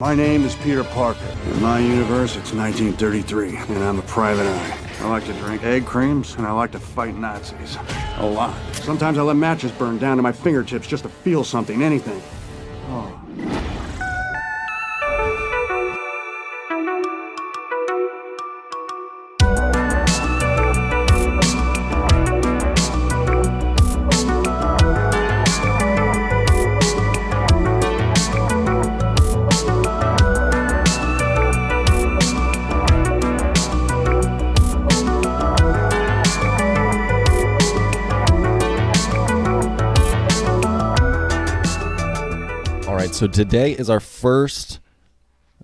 My name is Peter Parker. In my universe, it's 1933, and I'm a private eye. I like to drink egg creams, and I like to fight Nazis. A lot. Sometimes I let matches burn down to my fingertips just to feel something, anything. Oh. So today is our first.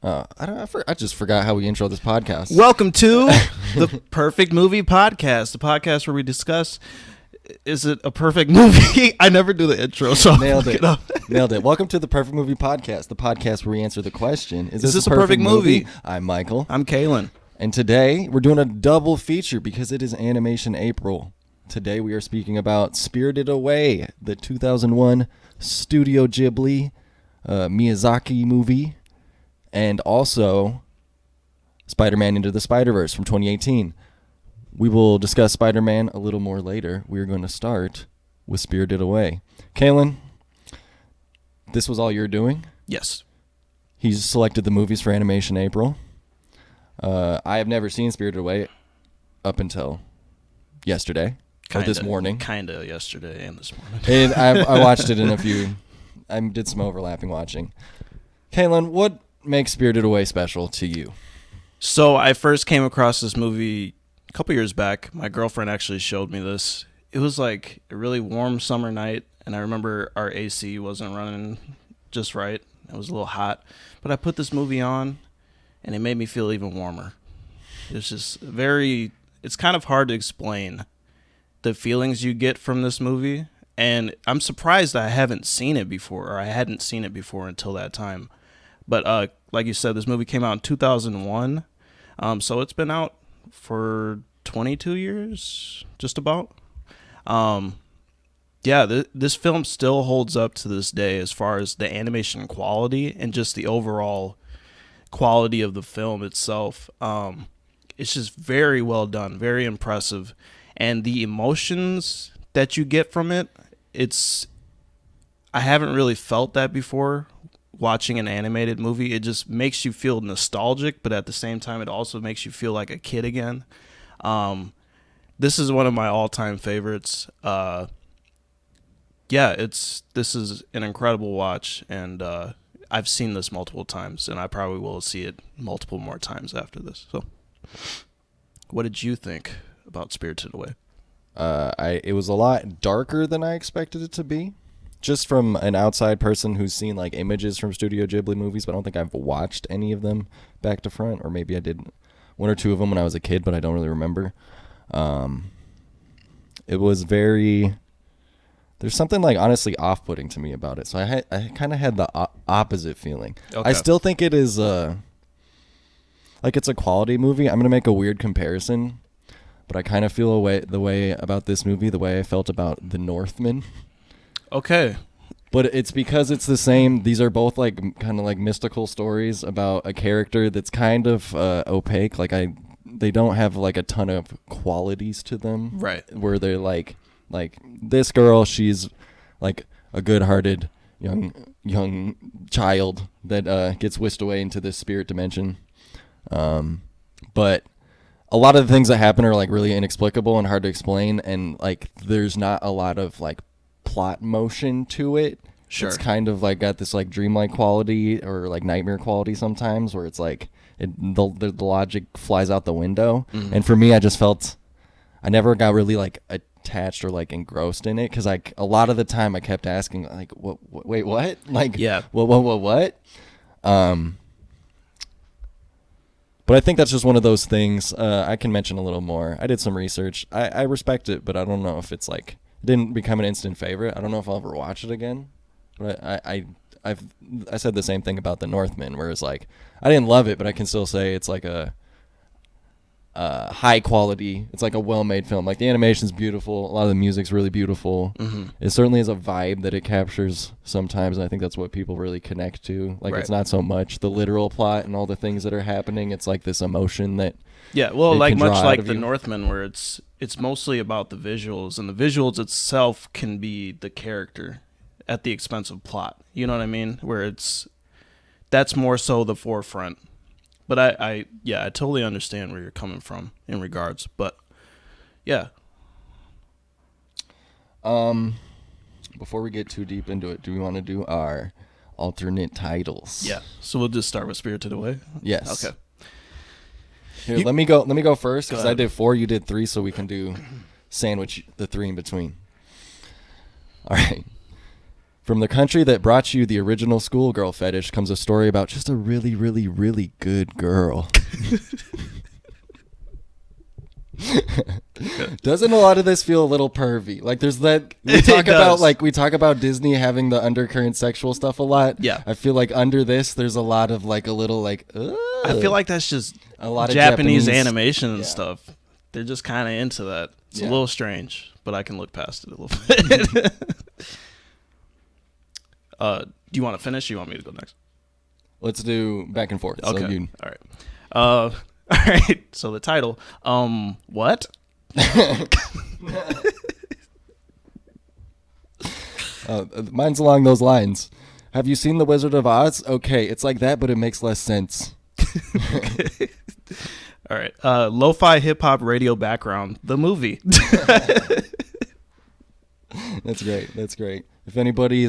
I just forgot how we intro this podcast. Welcome to the Perfect Movie Podcast, the podcast where we discuss: is it a perfect movie? I never do the intro, so nailed it. Nailed it. Welcome to the Perfect Movie Podcast, the podcast where we answer the question: Is this a perfect movie? I'm Michael. I'm Kalen. And today we're doing a double feature because it is Animation April. Today we are speaking about Spirited Away, the 2001 Studio Ghibli Miyazaki movie, and also Spider-Man Into the Spiderverse from 2018. We will discuss Spider-Man a little more later. We are going to start with Spirited Away. Kalen, this was all you're doing? Yes. He's selected the movies for Animation April. I have never seen Spirited Away up until yesterday. Or this morning. Kinda yesterday and this morning. And I watched it in a few... I did some overlapping watching. Kalen, what makes Spirited Away special to you? So I first came across this movie a couple years back. My girlfriend actually showed me this. It was like a really warm summer night, and I remember our AC wasn't running just right. It was a little hot. But I put this movie on, and it made me feel even warmer. It's just it's kind of hard to explain the feelings you get from this movie. And I'm surprised I haven't seen it before, or I hadn't seen it before until that time. But like you said, this movie came out in 2001. So it's been out for 22 years, just about. This film still holds up to this day as far as the animation quality and just the overall quality of the film itself. It's just very well done, very impressive. And the emotions that you get from it, I haven't really felt that before watching an animated movie. It just makes you feel nostalgic, but at the same time, it also makes you feel like a kid again. This is one of my all-time favorites. This is an incredible watch, and I've seen this multiple times, and I probably will see it multiple more times after this. So, what did you think about Spirited Away? It was a lot darker than I expected it to be. Just from an outside person who's seen like images from Studio Ghibli movies, but I don't think I've watched any of them back to front, or maybe I did one or two of them when I was a kid, but I don't really remember. It was there's something like honestly off-putting to me about it. So I kind of had the opposite feeling. Okay. I still think it is like it's a quality movie. I'm going to make a weird comparison. But I kind of feel the way about this movie, the way I felt about The Northman. Okay. But it's because it's the same. These are both like kind of like mystical stories about a character that's kind of opaque. Like they don't have like a ton of qualities to them. Right. Where they're like this girl, she's like a good-hearted young child that gets whisked away into this spirit dimension. But a lot of the things that happen are like really inexplicable and hard to explain, and like there's not a lot of like plot motion to it. Sure. It's kind of like got this like dreamlike quality or like nightmare quality sometimes, where it's like the logic flies out the window. Mm-hmm. And for me, I just felt I never got really like attached or like engrossed in it, because like a lot of the time I kept asking like wait, what? Like, yeah, what? But I think that's just one of those things. I can mention a little more. I did some research. I respect it, but I don't know if it's like it didn't become an instant favorite. I don't know if I'll ever watch it again. But I said the same thing about The Northman, where it's like I didn't love it, but I can still say it's like a high quality. It's like a well-made film. Like the animation's beautiful. A lot of the music's really beautiful. Mm-hmm. It certainly is a vibe that it captures sometimes, and I think that's what people really connect to. Like it's not so much the literal plot and all the things that are happening. It's like this emotion that like much like The you. Northman, where it's mostly about the visuals, and the visuals itself can be the character at the expense of plot. You know what I mean? Where that's more so the forefront. But I totally understand where you're coming from in regards. But yeah. Before we get too deep into it, do we want to do our alternate titles? Yeah. So we'll just start with Spirited Away. Yes. Okay. Here, let me go first because Go I ahead. did 4, you did 3, so we can do sandwich the 3 in between. All right. From the country that brought you the original schoolgirl fetish comes a story about just a really, really, really good girl. Doesn't a lot of this feel a little pervy? Like there's that we talk about Disney having the undercurrent sexual stuff a lot. Yeah. I feel like under this there's a lot of like a little like I feel like that's just a lot of Japanese animation and yeah. stuff. They're just kind of into that. It's Yeah. a little strange, but I can look past it a little bit. Do you want to finish? Or you want me to go next? Let's do back and forth. Okay. So you, All right. All right. So the title. What? mine's along those lines. Have you seen The Wizard of Oz? Okay, it's like that, but it makes less sense. All right. Lo-fi hip hop radio background. The movie. That's great. That's great. If anybody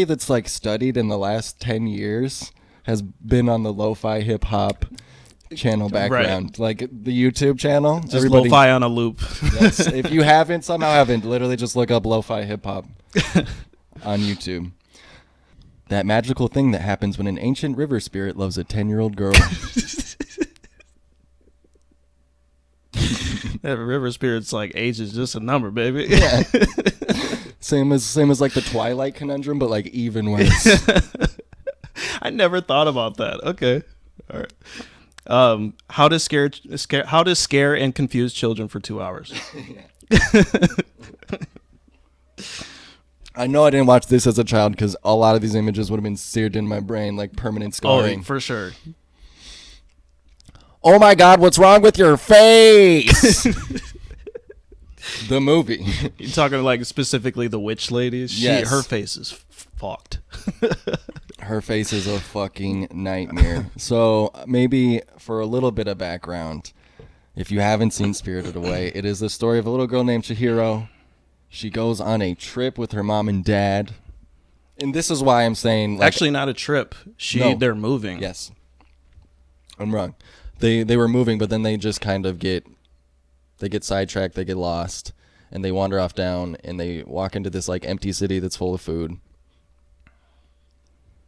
that's like studied in the last 10 years has been on the lo-fi hip hop channel background, like the YouTube channel. Just lo-fi on a loop. Yes. If you somehow haven't, literally just look up lo-fi hip hop on YouTube. That magical thing that happens when an ancient river spirit loves a 10-year-old girl. That river spirit's like age is just a number, baby. Yeah. Same as like the Twilight conundrum, but like even worse. I never thought about that. Okay. All right. How to scare and confuse children for 2 hours. I know I didn't watch this as a child because a lot of these images would have been seared in my brain like permanent scarring. Oh, for sure. Oh my God, what's wrong with your face? The movie. You talking like specifically the witch lady? Yes. Her face is fucked. Her face is a fucking nightmare. So maybe for a little bit of background, if you haven't seen Spirited Away, it is the story of a little girl named Chihiro. She goes on a trip with her mom and dad. And this is why I'm saying... like, actually, not a trip. They're moving. Yes. I'm wrong. They were moving, but then they just kind of get sidetracked, they get lost, and they wander off down, and they walk into this like empty city that's full of food.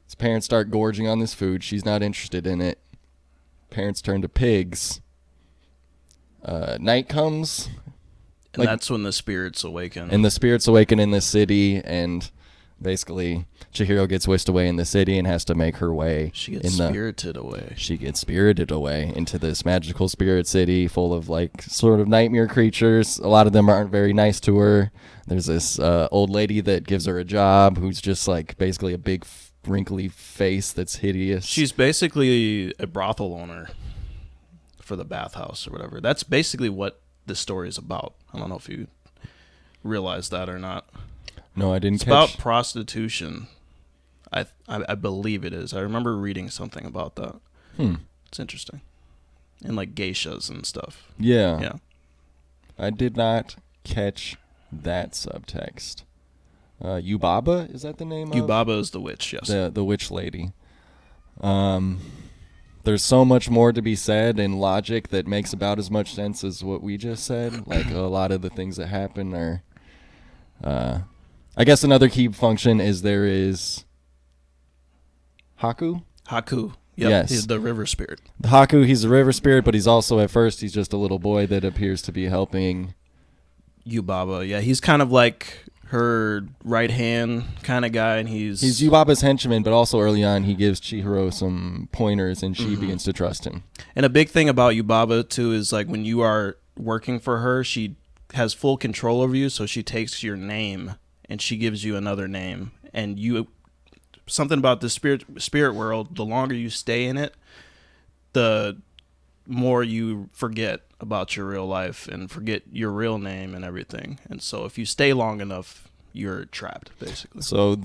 His parents start gorging on this food. She's not interested in it. Parents turn to pigs. Night comes. And that's when the spirits awaken. And the spirits awaken in this city, and basically Chihiro gets whisked away in the city and has to make her way. She gets spirited away. She gets spirited away into this magical spirit city full of like sort of nightmare creatures. A lot of them aren't very nice to her. There's this old lady that gives her a job who's just like basically a big wrinkly face that's hideous. She's basically a brothel owner for the bathhouse or whatever. That's basically what the story is about. I don't know if you realize that or not. No, I didn't It's catch. about prostitution. I believe it is. I remember reading something about that. It's interesting. And like geishas and stuff. Yeah. Yeah. I did not catch that subtext. Yubaba, is that the name of? Yubaba is the witch, yes. The witch lady. There's so much more to be said in logic that makes about as much sense as what we just said. Like a lot of the things that happen are... I guess another key function is there is Haku. Haku. Yep. Yes. He's the river spirit. Haku, he's a river spirit, but he's also at first he's just a little boy that appears to be helping. Yubaba. Yeah, he's kind of like her right hand kind of guy, and he's Yubaba's henchman, but also early on he gives Chihiro some pointers, and she begins to trust him. And a big thing about Yubaba too is like when you are working for her, she has full control over you, so she takes your name and she gives you another name, and you something about the spirit world, the longer you stay in it, the more you forget about your real life and forget your real name and everything. And so if you stay long enough, you're trapped, basically. So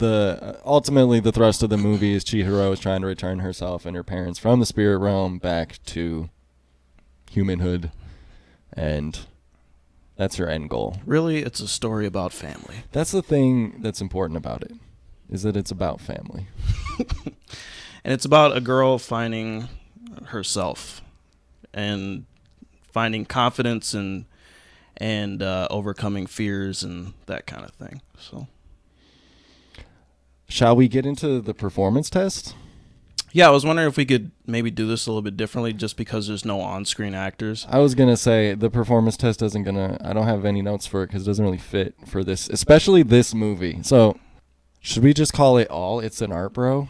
ultimately the thrust of the movie is Chihiro is trying to return herself and her parents from the spirit realm back to humanhood, and that's her end goal. Really, it's a story about family. That's the thing that's important about it, is that it's about family. And it's about a girl finding herself and finding confidence and overcoming fears and that kind of thing. So, shall we get into the performance test? Yeah, I was wondering if we could maybe do this a little bit differently, just because there's no on-screen actors. I was gonna say the performance test I don't have any notes for it because it doesn't really fit for this, especially this movie. So, should we just call it all It's an Art Bro?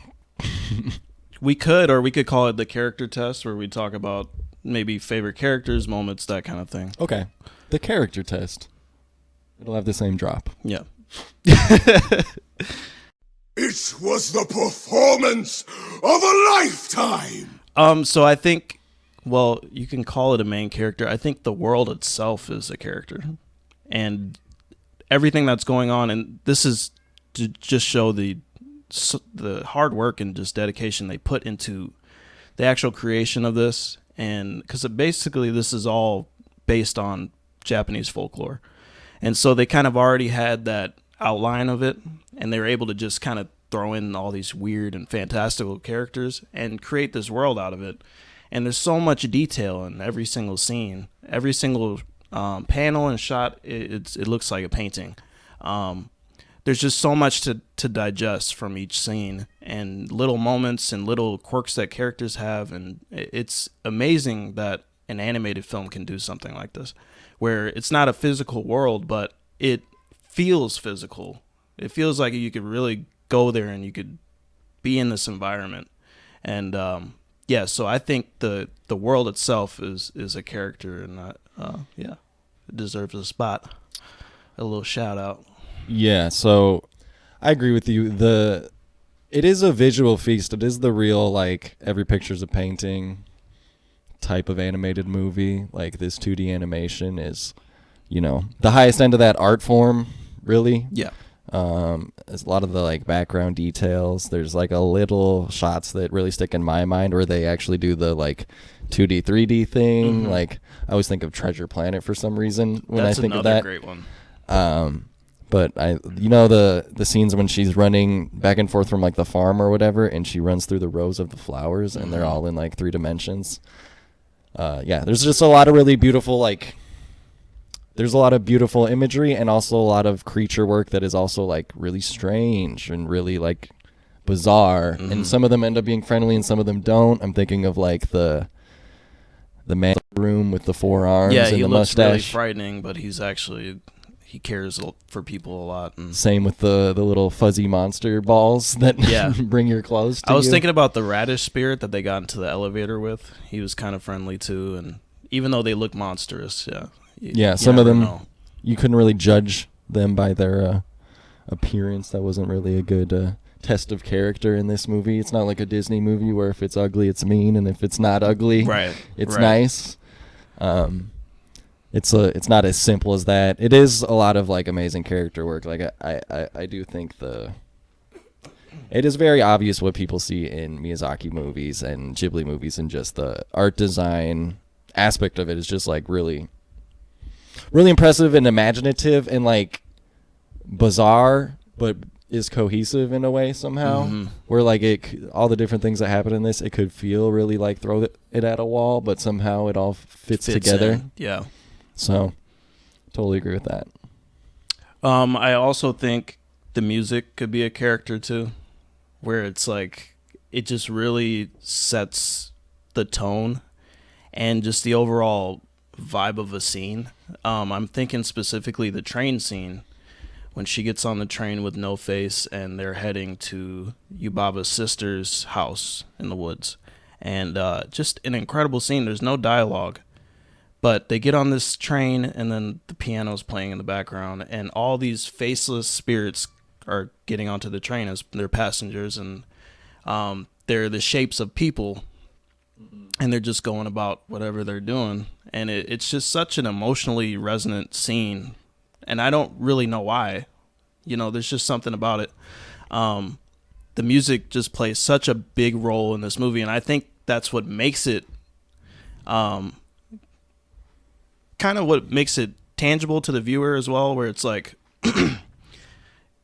We could call it the character test, where we talk about maybe favorite characters, moments, that kind of thing. Okay. The character test. It'll have the same drop. Yeah. It was the performance of a lifetime! So I think, well, you can call it a main character. I think the world itself is a character. And everything that's going on, and this is to just show the hard work and just dedication they put into the actual creation of this. And because basically this is all based on Japanese folklore. And so they kind of already had that outline of it, and they were able to just kind of throw in all these weird and fantastical characters and create this world out of it. And there's so much detail in every single scene, every single panel and shot. It looks like a painting. There's just so much to digest from each scene, and little moments and little quirks that characters have. And it's amazing that an animated film can do something like this, where it's not a physical world, but it feels physical. It feels like you could really go there and you could be in this environment. And so I think the world itself is a character, and it deserves a spot, a little shout out. Yeah, so I agree with you. It is a visual feast. It is the real, like, every picture's a painting type of animated movie. Like, this 2D animation is, the highest end of that art form, really. Yeah. There's a lot of the, like, background details. There's, like, a little shots that really stick in my mind where they actually do the, like, 2D, 3D thing. Mm-hmm. Like, I always think of Treasure Planet for some reason when I think of that. That's another great one. But the scenes when she's running back and forth from, like, the farm or whatever, and she runs through the rows of the flowers, and they're all in, like, 3 dimensions. There's just a lot of really beautiful, like, there's a lot of beautiful imagery and also a lot of creature work that is also, like, really strange and really, like, bizarre. Mm-hmm. And some of them end up being friendly and some of them don't. I'm thinking of, like, the man in the room with the 4 arms and the mustache. Yeah, he looks really frightening, but he cares for people a lot. And same with the little fuzzy monster balls that bring your clothes to you. I was thinking about the radish spirit that they got into the elevator with. He was kind of friendly too, and even though they look monstrous, some of them you couldn't really judge them by their appearance. That wasn't really a good test of character in this movie. It's not like a Disney movie where if it's ugly, it's mean, and if it's not ugly, it's nice. It's not as simple as that. It is a lot of, like, amazing character work. Like, I do think it is very obvious what people see in Miyazaki movies and Ghibli movies, and just the art design aspect of it is just, like, really, really impressive and imaginative and, like, bizarre, but is cohesive in a way somehow. Mm-hmm. Where, like, all the different things that happen in this, it could feel really like throw it at a wall, but somehow it all fits together. In. Yeah. So, totally agree with that. I also think the music could be a character too, where it's like it just really sets the tone and just the overall vibe of a scene. I'm thinking specifically the train scene when she gets on the train with No Face and they're heading to Yubaba's sister's house in the woods. And just an incredible scene. There's no dialogue. But they get on this train and then the piano's playing in the background. And all these faceless spirits are getting onto the train as their passengers. And they're the shapes of people. And they're just going about whatever they're doing. And it's just such an emotionally resonant scene. And I don't really know why. There's just something about it. The music just plays such a big role in this movie. And I think that's what makes it kind of what makes it tangible to the viewer as well, where it's like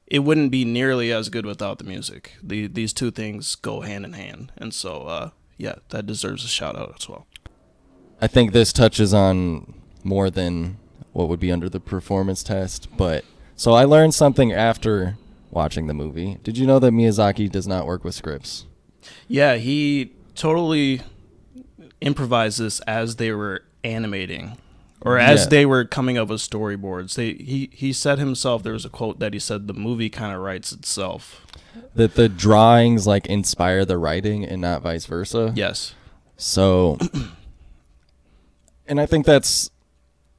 it wouldn't be nearly as good without the music. These two things go hand in hand. And so, that deserves a shout out as well. I think this touches on more than what would be under the performance test. But so I learned something after watching the movie. Did you know that Miyazaki does not work with scripts? Yeah, he totally improvised this as they were animating or as they were coming up with storyboards. He said himself, there was a quote that he said, the movie kind of writes itself. That the drawings like inspire the writing and not vice versa. Yes. So, and I think that's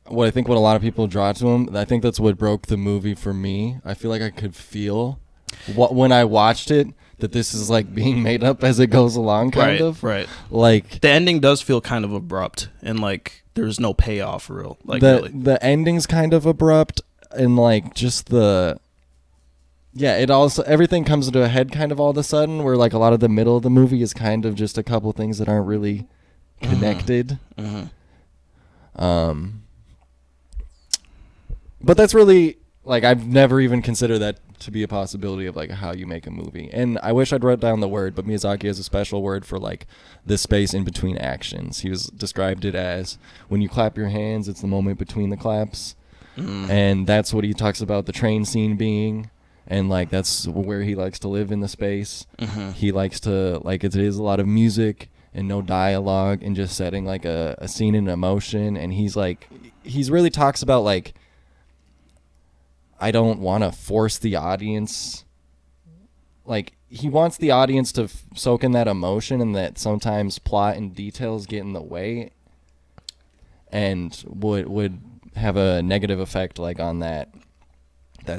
what a lot of people draw to him. I think that's what broke the movie for me. I feel like I could feel when I watched it that this is like being made up as it goes along, kind of. Right. Like the ending does feel kind of abrupt and like there's no payoff real. Like the ending's kind of abrupt and like just it also everything comes into a head kind of all of a sudden, where like a lot of the middle of the movie is kind of just a couple things that aren't really connected. But that's really like I've never even considered that to be a possibility of like how you make a movie. And I wish I'd wrote down the word, but Miyazaki has a special word for like the space in between actions. He described it as when you clap your hands, it's the moment between the claps. And that's what he talks about the train scene being. And like that's where he likes to live in the space. He likes to like it is a lot of music and no dialogue and just setting like a scene in emotion. And he's really talks about like I don't want to force the audience. Like he wants the audience to soak in that emotion, and that sometimes plot and details get in the way and would have a negative effect like on that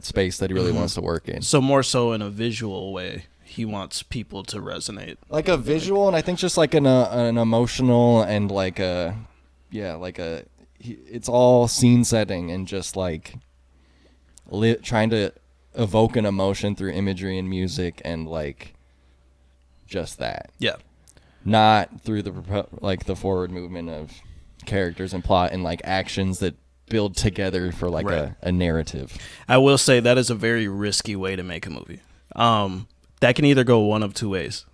space that he really wants to work in. So more so in a visual way, he wants people to resonate. Like a visual, and I think just like an emotional and like it's all scene setting and just like trying to evoke an emotion through imagery and music and like just that. Yeah. Not through the forward movement of characters and plot and like actions that build together for like a narrative. I will say that is a very risky way to make a movie. That can either go one of two ways.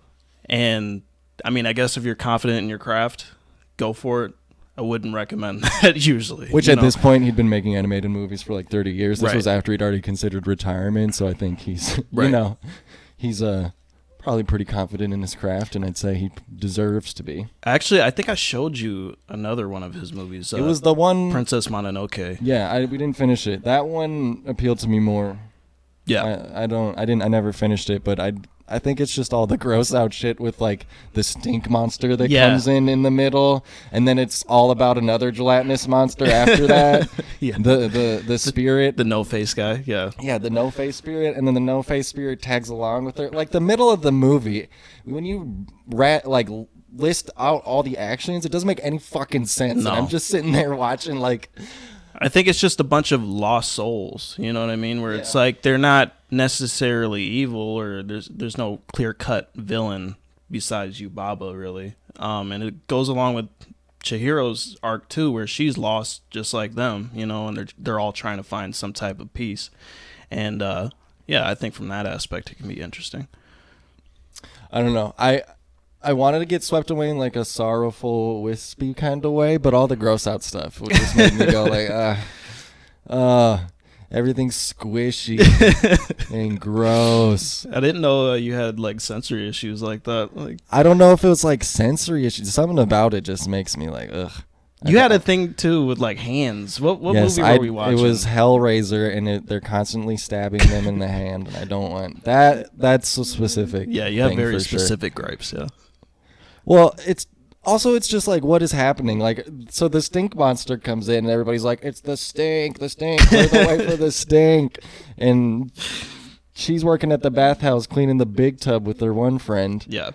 And I mean, I guess if you're confident in your craft, go for it. I wouldn't recommend that usually. Which at this point, he'd been making animated movies for like 30 years. This was after he'd already considered retirement. So I think he's, he's probably pretty confident in his craft, and I'd say he deserves to be. Actually, I think I showed you another one of his movies. It was the one Princess Mononoke. Yeah, we didn't finish it. That one appealed to me more. Yeah, I never finished it, but I think it's just all the gross out shit with like the stink monster that comes in the middle, and then it's all about another gelatinous monster after that. The spirit, the no face guy. Yeah, the no face spirit, and then the no face spirit tags along with her. Like the middle of the movie, when you list out all the actions, it doesn't make any fucking sense. No. And I'm just sitting there watching like. I think it's just a bunch of lost souls, you know what I mean? Where it's like they're not necessarily evil, or there's no clear-cut villain besides Yubaba, really. And it goes along with Chihiro's arc, too, where she's lost just like them, you know, and they're all trying to find some type of peace. And, I think from that aspect, it can be interesting. I don't know. I wanted to get swept away in like a sorrowful, wispy kind of way, but all the gross out stuff would just make me go like, everything's squishy and gross. I didn't know you had like sensory issues like that. Like, I don't know if it was like sensory issues. Something about it just makes me like, ugh. You had a thing too with like hands. What Yes, movie were we watching? It was Hellraiser, and they're constantly stabbing them in the hand, and I don't want that. That's a specific. Yeah, you have thing very for sure. specific gripes. Yeah. Well, it's just like, what is happening? Like, so the stink monster comes in, and everybody's like, it's the stink, clear the way for the stink. And she's working at the bathhouse cleaning the big tub with her one friend. Yeah.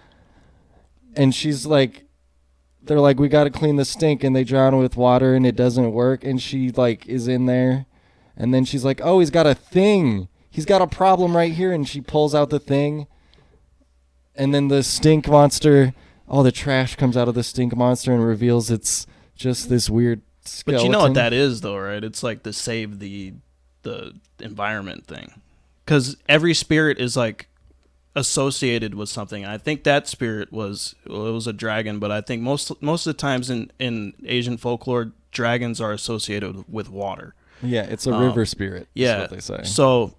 And she's like, they're like, we got to clean the stink, and they drown it with water, and it doesn't work. And she like is in there, and then she's like, oh, he's got a thing. He's got a problem right here, and she pulls out the thing. And then the stink monster, all the trash comes out of the stink monster and reveals it's just this weird skeleton. But you know what that is, though, right? It's like to save the environment thing, because every spirit is like associated with something. I think that spirit was it was a dragon, but I think most of the times in Asian folklore, dragons are associated with water. Yeah, it's a river spirit. Yeah, is what they say. So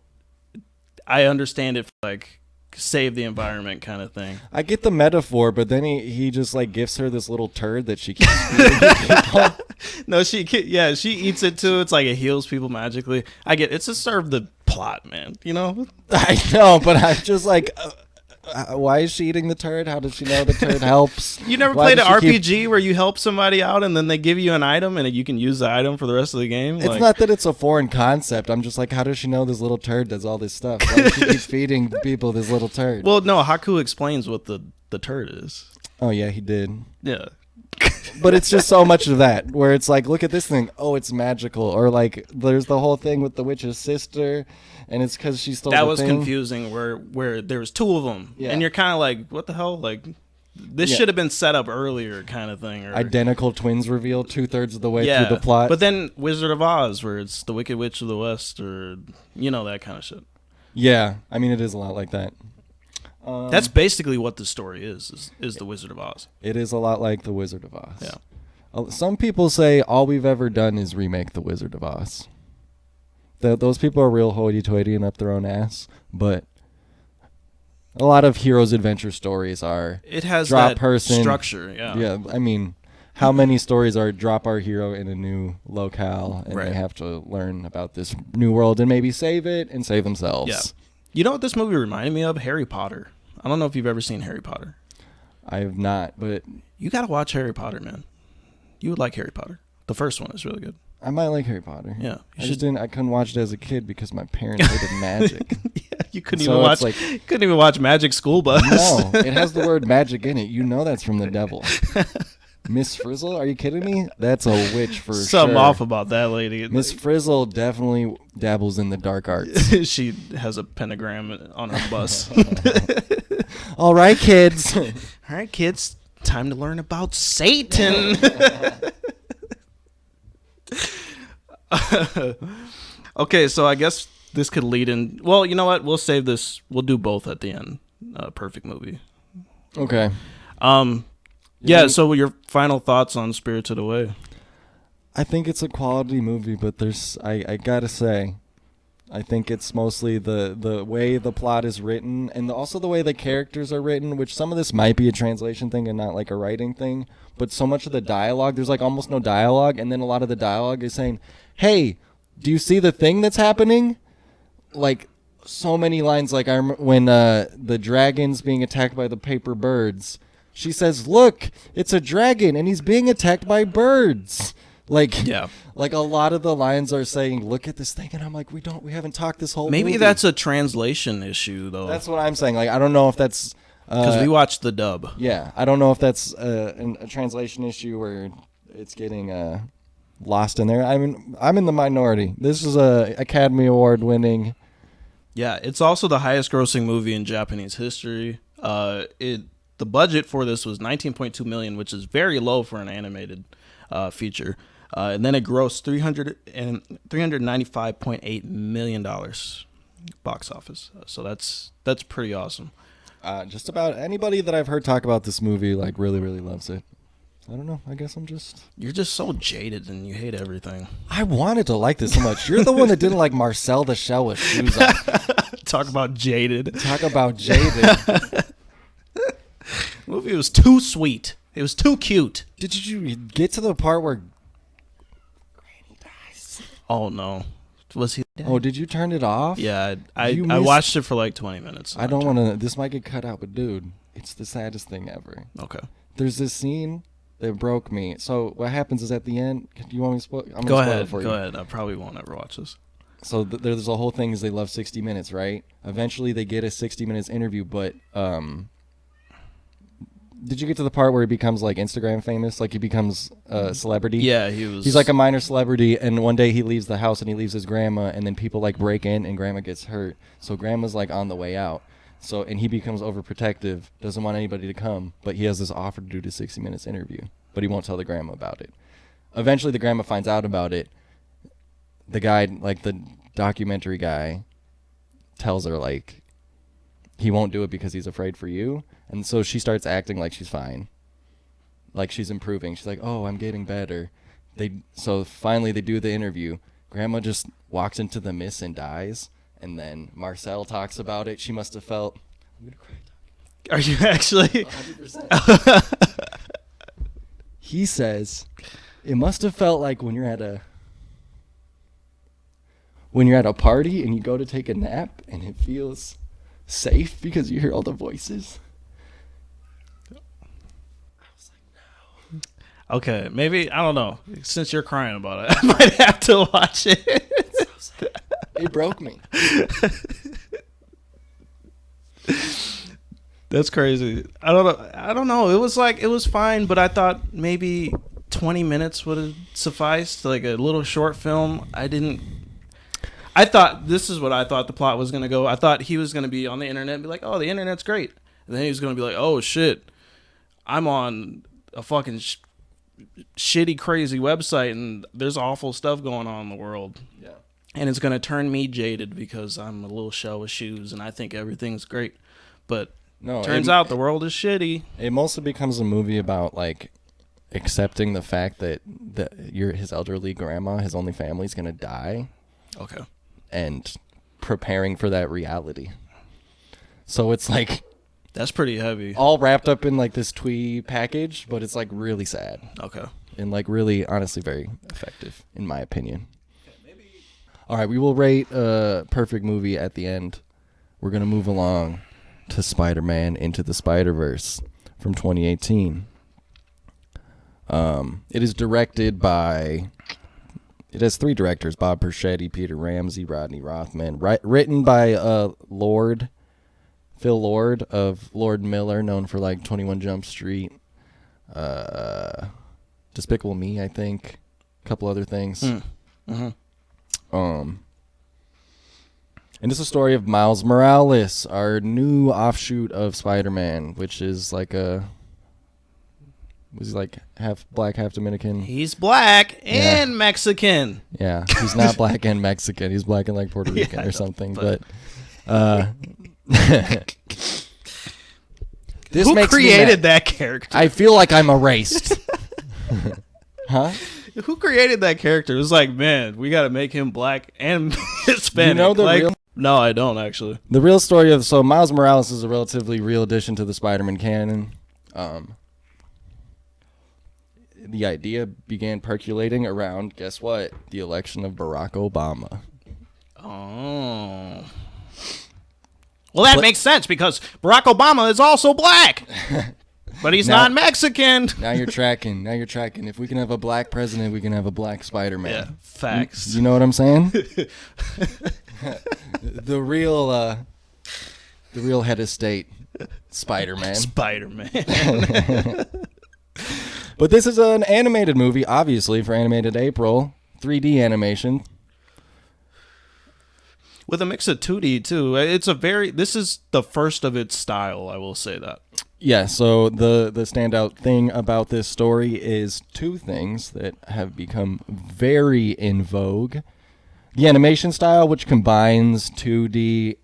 I understand it for like save the environment kind of thing. I get the metaphor, but then he just like gifts her this little turd that she keeps eating. No, she eats it too. It's like it heals people magically. I get it's to serve the plot, man. You know. I know, but I'm just like, why is she eating the turd? How does she know the turd helps? You never played an RPG where you help somebody out and then they give you an item and you can use the item for the rest of the game? It's not that it's a foreign concept. I'm just like, how does she know this little turd does all this stuff? Why does she keep feeding people this little turd? Well, no, Haku explains what the turd is. Oh, yeah, he did. Yeah. But it's just so much of that, where it's like, look at this thing. Oh, it's magical. Or like, there's the whole thing with the witch's sister, and it's because she stole the thing. That was confusing, where there was two of them. Yeah. And you're kind of like, what the hell? Like, this should have been set up earlier kind of thing. Or, Identical twins revealed 2/3 of the way yeah, through the plot. But then Wizard of Oz, where it's the Wicked Witch of the West, or, you know, that kind of shit. Yeah, I mean, it is a lot like that. That's basically what the story is the Wizard of Oz. It is a lot like the Wizard of Oz. Yeah. Some people say all we've ever done is remake the Wizard of Oz. Those people are real hoity-toity and up their own ass, but a lot of heroes' adventure stories are it has drop that person structure. Yeah. Yeah, I mean, how many stories are drop our hero in a new locale and Right. they have to learn about this new world and maybe save it and save themselves? Yeah. You know what this movie reminded me of? Harry Potter. I don't know if you've ever seen Harry Potter. I have not, but You got to watch Harry Potter, man. You would like Harry Potter. The first one is really good. I might like Harry Potter. Yeah. I couldn't watch it as a kid because my parents hated magic. Yeah, you couldn't So even watch. it's like- couldn't even watch Magic School Bus. No, it has the word magic in it. You know that's from the devil. Miss Frizzle? Are you kidding me? That's a witch for Something sure. off about that lady. Miss Frizzle definitely dabbles in the dark arts. She has a pentagram on her bus. All right, kids. All right, kids, time to learn about Satan. Okay, so I guess this could lead in. Well, you know what? We'll save this. We'll do both at the end. Perfect movie. Okay. Yeah. So your final thoughts on Spirited Away? I think it's a quality movie, but I gotta say, I think it's mostly the way the plot is written and also the way the characters are written, which some of this might be a translation thing and not like a writing thing, but so much of the dialogue, there's like almost no dialogue, and then a lot of the dialogue is saying, hey, do you see the thing that's happening? Like, so many lines, like I remember when the dragon's being attacked by the paper birds, she says, look, it's a dragon and he's being attacked by birds. Like, Yeah. like a lot of the lines are saying, look at this thing, and I'm like, we haven't talked this whole Maybe movie. that's a translation issue, though. That's what I'm saying. Like, I don't know if that's Because we watched the dub. yeah, I don't know if that's a translation issue where it's getting lost in there. I mean, I'm in the minority. This is a Academy Award winning. Yeah, it's also the highest grossing movie in Japanese history. The budget for this was $19.2 million, which is very low for an animated feature. And then it grossed $395.8 million box office. So that's pretty awesome. Just about anybody that I've heard talk about this movie like really, really loves it. I don't know. I guess You're just so jaded and you hate everything. I wanted to like this so much. You're the one that didn't like Marcel the Shell with shoes on. Talk about jaded. Talk about jaded. The movie was too sweet. It was too cute. Did you get to the part where Oh no, was he dead? Oh, did you turn it off? Yeah, I You I missed- watched it for like 20 minutes. I don't want to. This might get cut out, but dude, it's the saddest thing ever. Okay. There's this scene that broke me. So what happens is at the end. Do you want me to spoil? I'm Go gonna spoil ahead. it for you. Go ahead. I probably won't ever watch this. So there's a whole thing is they love 60 minutes, right? Eventually they get a 60 minutes interview, but did you get to the part where he becomes like Instagram famous? Like he becomes a celebrity? Yeah, he was. He's like a minor celebrity, and one day he leaves the house and he leaves his grandma, and then people like break in and grandma gets hurt. So grandma's like on the way out. So and he becomes overprotective, doesn't want anybody to come, but he has this offer to do the 60 minutes interview, but he won't tell the grandma about it. Eventually the grandma finds out about it. The guy, like the documentary guy, tells her like he won't do it because he's afraid for you, and so she starts acting like she's fine, like she's improving. She's like, "Oh, I'm getting better." So finally they do the interview. Grandma just walks into the mist and dies, and then Marcel talks about it. She must have felt. I'm gonna cry. Are you actually? 100%. He says, "It must have felt like when you're at a party and you go to take a nap and it feels safe because you hear all the voices." Okay, maybe I don't know. Since you're crying about it, I might have to watch it. It broke me. That's crazy. I don't know. It was fine, but I thought maybe 20 minutes would have sufficed, like a little short film. I thought this is what I thought the plot was going to go. I thought he was going to be on the internet and be like, "Oh, the internet's great." And then he was going to be like, "Oh shit. I'm on a fucking shitty crazy website and there's awful stuff going on in the world." Yeah. And it's going to turn me jaded because I'm a little shell with shoes and I think everything's great. But No, turns out the world is shitty. It mostly becomes a movie about like accepting the fact that his elderly grandma, his only family, is gonna die, Okay. and preparing for that reality. So it's like That's pretty heavy. all wrapped up in like this twee package, but it's like really sad Okay. and like really honestly very effective in my opinion. All right, we will rate a perfect movie at the end. We're gonna move along to Spider-Man Into the Spiderverse from 2018. It is directed by. It has 3 directors: Bob Perschetti, Peter Ramsey, Rodney Rothman. Written by Phil Lord of Lord Miller, known for like 21 Jump Street, Despicable Me, I think, a couple other things. Mm-hmm. And it's a story of Miles Morales, our new offshoot of Spider-Man, which is like was he like half black, half Dominican? He's black and Mexican. Yeah, he's not black and Mexican. He's black and like Puerto Rican or something. But this Who makes me created mad. that character? I feel like I'm erased. Huh? Who created that character? It was like, man, we got to make him black and Hispanic. You know the like, real- No, I don't actually. The real story of Miles Morales is a relatively real addition to the Spider-Man canon. The idea began percolating around, guess what? The election of Barack Obama. Oh. Well, that makes sense because Barack Obama is also black. But he's Now- not Mexican. Now you're tracking. If we can have a black president, we can have a black Spider-Man. Yeah, facts. You know what I'm saying? the real head of state, Spider-Man. Spider-Man. But this is an animated movie, obviously, for Animated April. 3D animation. With a mix of 2D, too. This is the first of its style, I will say that. Yeah, so the standout thing about this story is 2 things that have become very in vogue. The animation style, which combines 2D.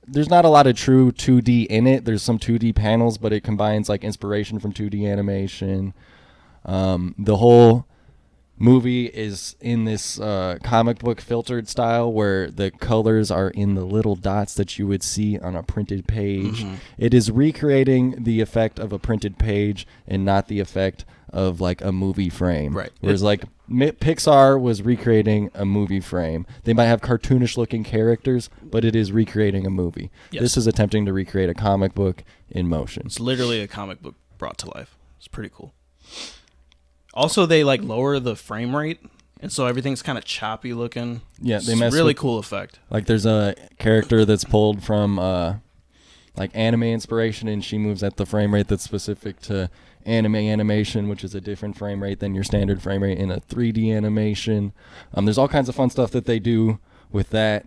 There's not a lot of true 2D in it. There's some 2D panels, but it combines like inspiration from 2D animation. The whole movie is in this comic book filtered style where the colors are in the little dots that you would see on a printed page. It is recreating the effect of a printed page and not the effect of like a movie frame. Right. Whereas like Pixar was recreating a movie frame. They might have cartoonish looking characters, but it is recreating a movie. Yes. This is attempting to recreate a comic book in motion. It's literally a comic book brought to life. It's pretty cool. Also, they like lower the frame rate, and so everything's kind of choppy looking. Yeah, it's they mess really with, cool effect. Like there's a character that's pulled from like anime inspiration, and she moves at the frame rate that's specific to anime animation, which is a different frame rate than your standard frame rate in a 3D animation. There's all kinds of fun stuff that they do with that.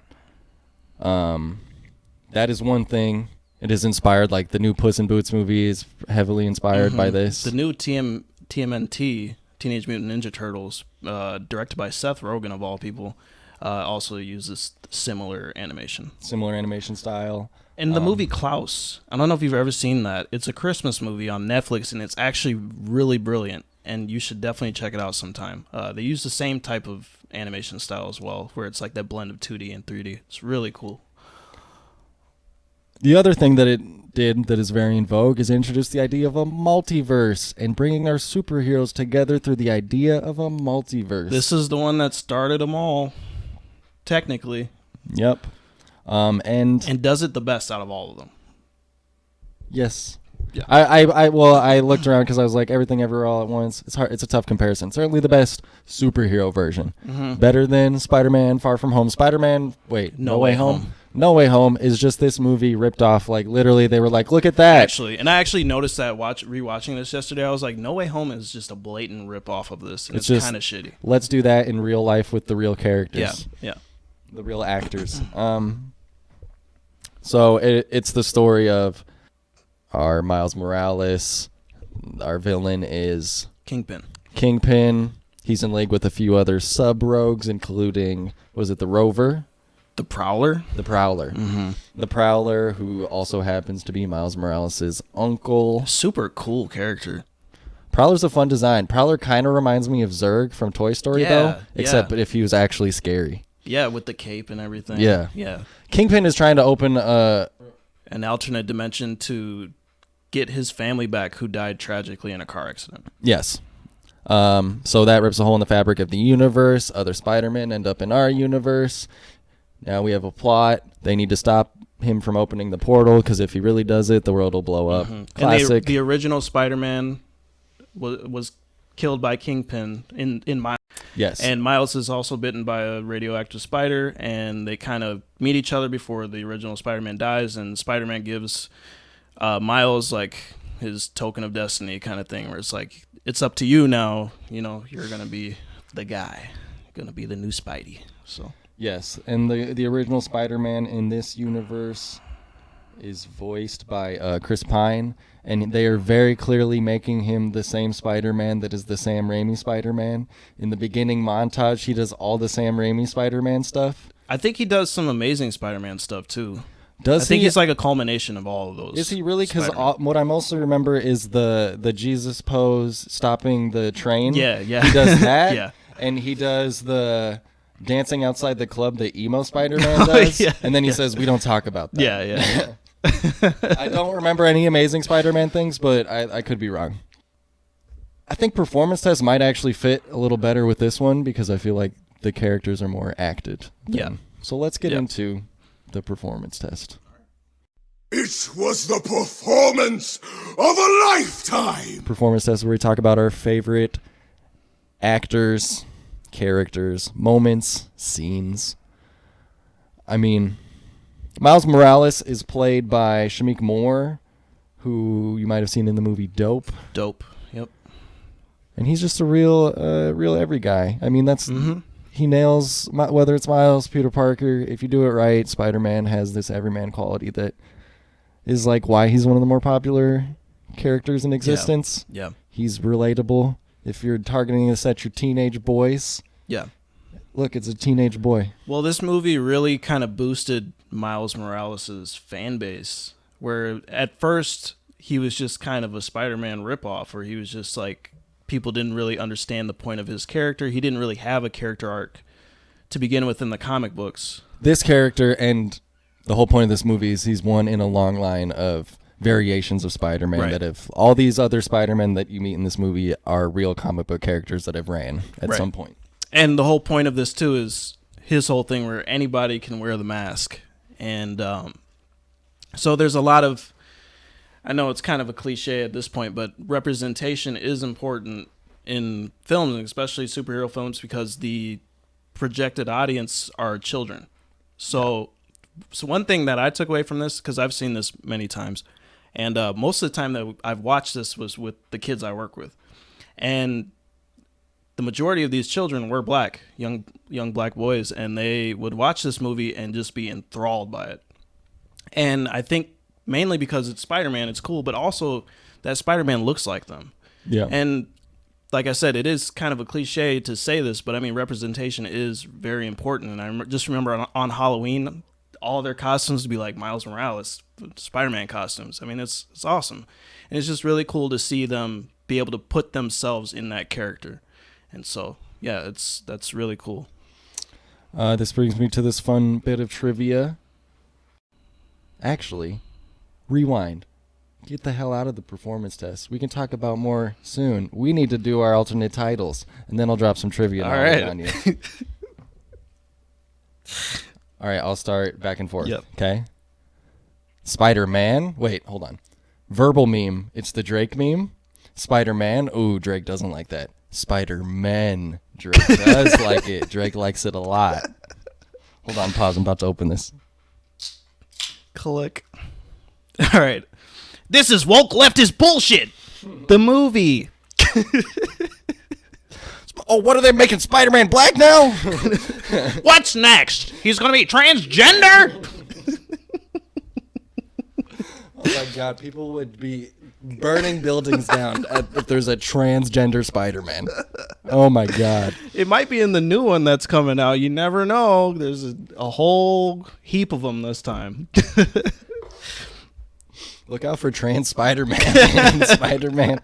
That is one thing. It is inspired, like the new Puss in Boots movie is heavily inspired by this. The new TMNT, Teenage Mutant Ninja Turtles, directed by Seth Rogen of all people, also uses similar animation. Similar animation style. And the movie Klaus, I don't know if you've ever seen that. It's a Christmas movie on Netflix, and it's actually really brilliant, and you should definitely check it out sometime. They use the same type of animation style as well, where it's like that blend of 2D and 3D. It's really cool. The other thing that it did that is very in vogue is introduce the idea of a multiverse and bringing our superheroes together through the idea of a multiverse. This is the one that started them all, technically. Yep. And does it the best out of all of them. Yes. Yeah. I looked around because I was like, everything everywhere all at once. It's hard. It's a tough comparison. Certainly the best superhero version. Better than Spider-Man Far From Home. Spider-Man, No Way Home. No Way Home is just this movie ripped off. Like literally they were like, look at that. I actually noticed that rewatching this yesterday. I was like, No Way Home is just a blatant rip off of this. And it's kind of shitty. Let's do that in real life with the real characters. Yeah. The real actors. So it's the story of our Miles Morales. Our villain is Kingpin. He's in league with a few other sub-rogues, including, was it the Rover? The Prowler? The Prowler. The Prowler, who also happens to be Miles Morales' uncle. Super cool character. Prowler's a fun design. Prowler kind of reminds me of Zurg from Toy Story, though, except if he was actually scary. Yeah, with the cape and everything. Yeah. Kingpin is trying to open an alternate dimension to get his family back who died tragically in a car accident. Yes. So that rips a hole in the fabric of the universe. Other Spider-Men end up in our universe. Now we have a plot. They need to stop him from opening the portal because if he really does it, the world will blow up. Classic. And the original Spider-Man was killed by Kingpin in Miles. Yes. And Miles is also bitten by a radioactive spider, and they kind of meet each other before the original Spider-Man dies, and Spider-Man gives Miles like his token of destiny kind of thing, where it's like, it's up to you now. You know, you're going to be the guy. You're going to be the new Spidey. So. Yes, and the original Spider-Man in this universe is voiced by Chris Pine, and they are very clearly making him the same Spider-Man that is the Sam Raimi Spider-Man. In the beginning montage, he does all the Sam Raimi Spider-Man stuff. I think he does some amazing Spider-Man stuff, too. I think he's like a culmination of all of those. Is he really? Because what I mostly remember is the Jesus pose stopping the train. Yeah. He does that, Yeah. And he does the dancing outside the club that emo Spider-Man does, and then he says, we don't talk about that. Yeah. I don't remember any amazing Spider-Man things, but I could be wrong. I think performance tests might actually fit a little better with this one because I feel like the characters are more acted. So let's get into the performance test. It was the performance of a lifetime! Performance test where we talk about our favorite actors, characters, moments, scenes. I mean, Miles Morales is played by Shameik Moore, who you might have seen in the movie Dope. Yep. And he's just a real every guy. I mean, that's he nails whether it's Miles, Peter Parker. If you do it right, Spider-Man has this everyman quality that is like why he's one of the more popular characters in existence. Yeah. He's relatable. If you're targeting this at your teenage boys, look, it's a teenage boy. Well, this movie really kind of boosted Miles Morales' fan base, where at first he was just kind of a Spider-Man ripoff, where he was just like people didn't really understand the point of his character. He didn't really have a character arc to begin with in the comic books. This character, and the whole point of this movie is he's one in a long line of variations of Spider-Man Right. that have all these other Spider-Men that you meet in this movie are real comic book characters that have ran at Right. some point. And the whole point of this too is his whole thing where anybody can wear the mask. And so there's a lot of, I know it's kind of a cliche at this point, but representation is important in films, and especially superhero films, because the projected audience are children. So one thing that I took away from this, because I've seen this many times, and most of the time that I've watched this was with the kids I work with. And the majority of these children were black, young black boys, and they would watch this movie and just be enthralled by it. And I think mainly because it's Spider-Man, it's cool, but also that Spider-Man looks like them. Yeah. And like I said, it is kind of a cliche to say this, but I mean, representation is very important. And I just remember on Halloween, all their costumes would be like Miles Morales, Spider-Man costumes. I mean, it's awesome. And it's just really cool to see them be able to put themselves in that character. And so, yeah, that's really cool. This brings me to this fun bit of trivia. Actually, rewind. Get the hell out of the performance test. We can talk about more soon. We need to do our alternate titles, and then I'll drop some trivia All knowledge right. on you. All right, I'll start back and forth. Yep. Okay. Spider-Man. Wait, hold on. Verbal meme. It's the Drake meme. Spider-Man. Ooh, Drake doesn't like that. Spider-Man. Drake does like it. Drake likes it a lot. Hold on, pause. I'm about to open this. Click. All right. This is woke leftist bullshit. The movie. Oh, what are they making Spider-Man black now? What's next? He's going to be transgender? Oh my god, people would be burning buildings down if there's a transgender Spider-Man. Oh my god. It might be in the new one that's coming out. You never know. There's a whole heap of them this time. Look out for trans Spider-Man. Spider-Man.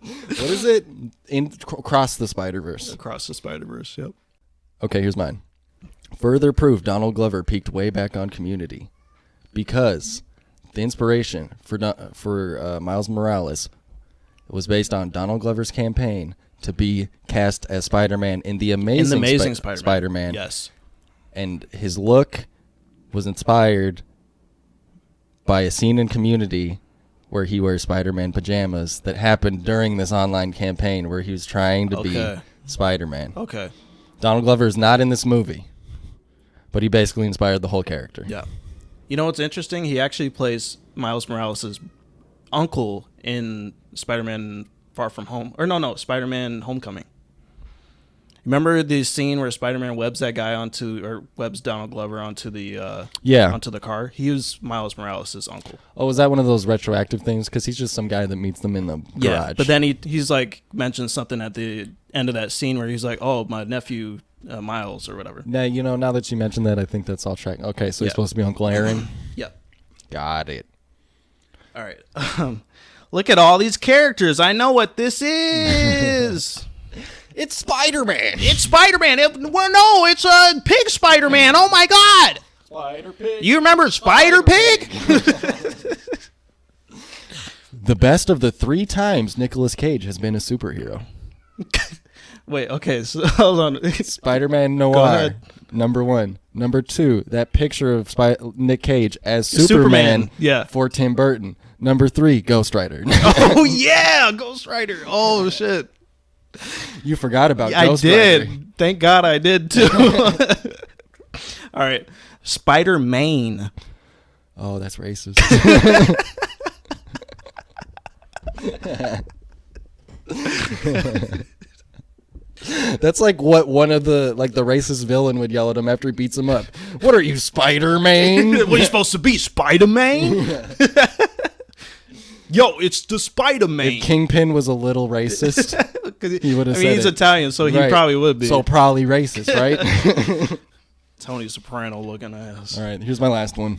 What is it? Across the Spiderverse. Across the Spiderverse, yep. Okay, here's mine. Further proof Donald Glover peaked way back on Community. Because the inspiration for Miles Morales was based on Donald Glover's campaign to be cast as Spider-Man in the Amazing, Spider-Man. Yes. And his look was inspired by a scene in Community where he wears Spider-Man pajamas that happened during this online campaign where he was trying to be Spider-Man. Okay. Donald Glover is not in this movie, but he basically inspired the whole character. Yeah. You know what's interesting? He actually plays Miles Morales' uncle in Spider-Man Far From Home. Or no, Spider-Man Homecoming. Remember the scene where Spider-Man webs that guy webs Donald Glover onto the onto the car? He was Miles Morales' uncle. Oh, is that one of those retroactive things? Because he's just some guy that meets them in the garage. Yeah, but then he's like mentioned something at the end of that scene where he's like, "Oh, my nephew Miles" or whatever. Now, now that you mentioned that, I think that's all track. Okay, so he's supposed to be Uncle Aaron. Yeah. Got it. All right. Look at all these characters. I know what this is. It's Spider-Man. It's Spider-Man. No, it's a pig Spider-Man. Oh my God. Spider-Pig. You remember Spider-Pig? The best of the 3 times Nicolas Cage has been a superhero. Wait, okay, so hold on. Spider-Man Noir, ahead. number 1. Number 2, that picture of Nick Cage as Superman, yeah. for Tim Burton. Number 3, Ghost Rider. Oh, yeah, Ghost Rider. Oh, shit. You forgot about I Ghost did. Rider. Thank God I did, too. All right. Spider-Man. Oh, that's racist. That's like what one of the racist villain would yell at him after he beats him up. What are you, Spider-Man? What are you supposed to be, Spider-Man? Yo, it's the Spider-Man. If Kingpin was a little racist, he would have said he's it. Italian, so he Right. probably would be. So probably racist, right? Tony Soprano looking ass. All right, here's my last one.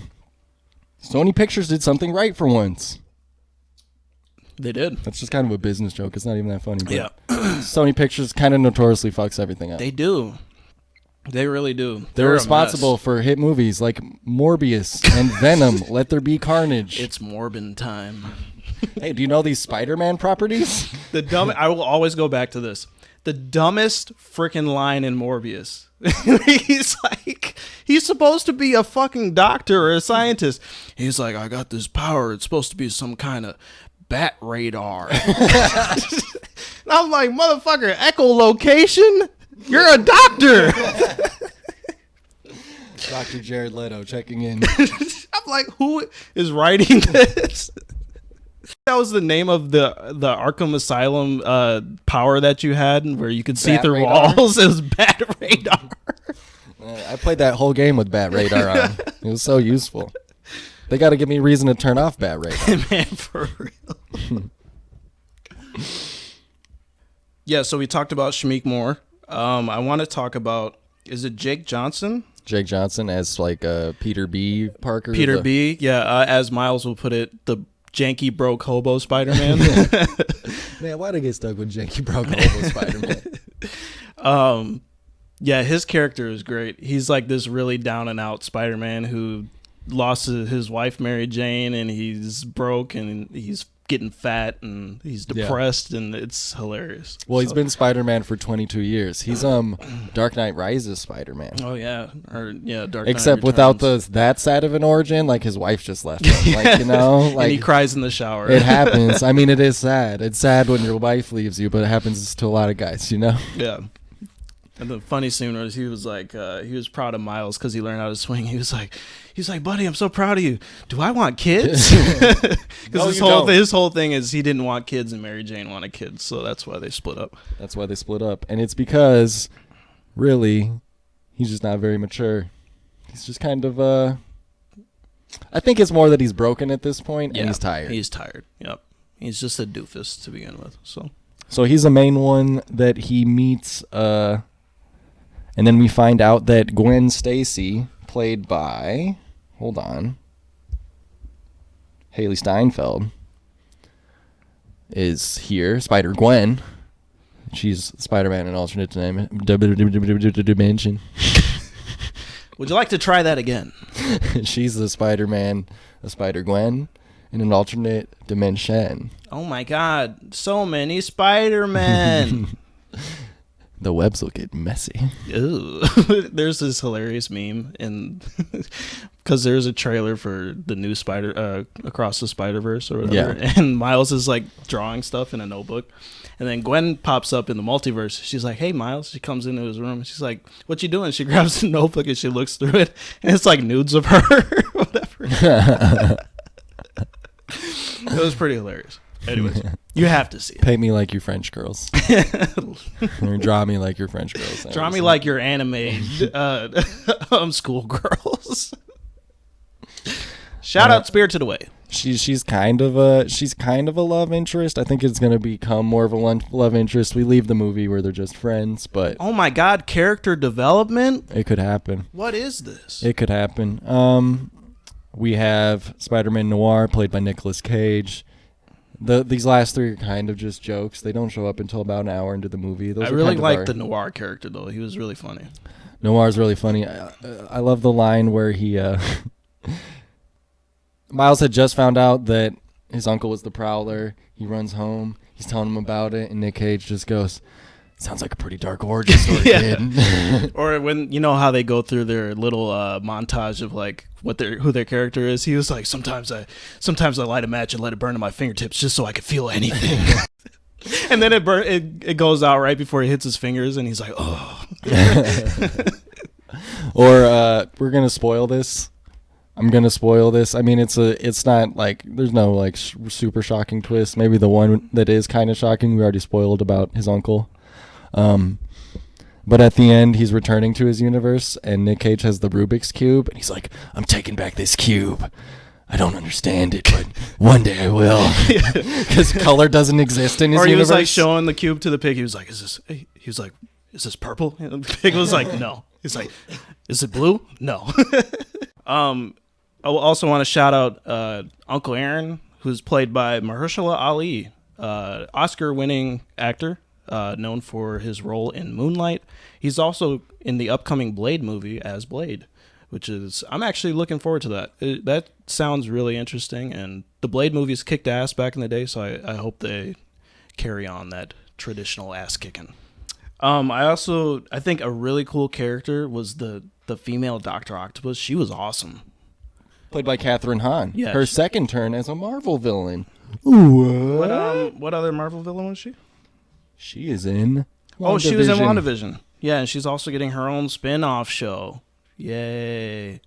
Sony Pictures did something right for once. They did. That's just kind of a business joke. It's not even that funny. But Yeah. Sony Pictures kind of notoriously fucks everything up. They do. They really do. They're responsible for hit movies like Morbius and Venom. Let There Be Carnage. It's Morbin time. Hey, do you know these Spider-Man properties? I will always go back to this. The dumbest freaking line in Morbius. He's supposed to be a fucking doctor or a scientist. He's like, I got this power. It's supposed to be some kind of bat radar. And I'm like, motherfucker, echolocation? You're a doctor. Dr. Jared Leto checking in. I'm like, who is writing this? That was the name of the Arkham Asylum power that you had, where you could see Bat through radar? walls. It was bat radar. I played that whole game with Bat Radar on. It was so useful. They got to give me a reason to turn off Bat Radar. Man, for real. Yeah, so we talked about Shameik Moore. I want to talk about, is it Jake Johnson? Jake Johnson as like Peter B. Parker. Peter B. Yeah, as Miles will put it, the janky broke hobo Spider-Man. Man, why'd I get stuck with Janky Broke Hobo Spider-Man? Yeah, his character is great. He's like this really down and out Spider-Man who lost his wife Mary Jane, and he's broke and he's getting fat and he's depressed, and it's hilarious. Well, he's been Spider-Man for 22 years. He's Dark Knight Rises Spider-Man. Oh yeah, Dark Knight Except without Returns. that side of an origin, like his wife just left him. Like, you know, like and he cries in the shower. It happens. I mean, it is sad. It's sad when your wife leaves you, but it happens to a lot of guys, you know? Yeah. And the funny scene was he was like, he was proud of Miles because he learned how to swing. He was like, buddy, I'm so proud of you. Do I want kids? Because his whole thing is he didn't want kids and Mary Jane wanted kids, so that's why they split up. That's why they split up, and it's because, really, he's just not very mature. He's just kind of I think it's more that he's broken at this point, and he's tired. He's tired. Yep. He's just a doofus to begin with. So he's the main one that he meets. And then we find out that Gwen Stacy, played by, Haley Steinfeld, is here. Spider-Gwen. She's Spider-Man in alternate dimension. Would you like to try that again? She's the Spider-Man, a Spider-Gwen, in an alternate dimension. Oh my God. So many Spider-Men. The webs will get messy. Ew. There's this hilarious meme because there's a trailer for the new Across the Spiderverse or whatever, and Miles is like drawing stuff in a notebook, and then Gwen pops up in the multiverse. She's like, "Hey, Miles." She comes into his room. She's like, "What you doing?" She grabs the notebook and she looks through it, and it's like nudes of her, whatever. It was pretty hilarious. Anyways, you have to see it. Paint me like you French girls. Or draw me like your French girls. Draw me like your anime schoolgirls. Shout out Spirited Away. She's kind of a love interest. I think it's going to become more of a love interest. We leave the movie where they're just friends, but oh my God, character development. It could happen. What is this? It could happen. We have Spider-Man Noir, played by Nicolas Cage. These last three are kind of just jokes. They don't show up until about an hour into the movie. I really like the Noir character, though. He was really funny. Noir's really funny. I love the line where he... Miles had just found out that his uncle was the Prowler. He runs home. He's telling him about it, and Nick Cage just goes, "Sounds like a pretty dark origin story, kid." Or when, you know how they go through their little montage of like who their character is. He was like, sometimes I light a match and let it burn to my fingertips just so I could feel anything. And then it goes out right before he hits his fingers, and he's like, oh. Or we're gonna spoil this. I'm gonna spoil this. I mean, it's not like there's no like super shocking twist. Maybe the one that is kind of shocking we already spoiled about his uncle. But at the end, he's returning to his universe, and Nick Cage has the Rubik's Cube, and he's like, "I'm taking back this cube. I don't understand it, but one day I will." Because color doesn't exist in his universe. Or he was like showing the cube to the pig. He was like, "Is this purple?" And the pig was like, "No." He's like, "Is it blue?" "No." I also want to shout out Uncle Aaron, who's played by Mahershala Ali, Oscar-winning actor, known for his role in Moonlight. He's also in the upcoming Blade movie as Blade, which is, I'm actually looking forward to that. That sounds really interesting, and the Blade movies kicked ass back in the day, so I hope they carry on that traditional ass kicking. I think a really cool character was the female Dr. Octopus. She was awesome. Played by Katherine Hahn. Yeah, Her second turn as a Marvel villain. What other Marvel villain was she? She is in Oh, she was in WandaVision. WandaVision. Yeah, and she's also getting her own spin-off show. Yay.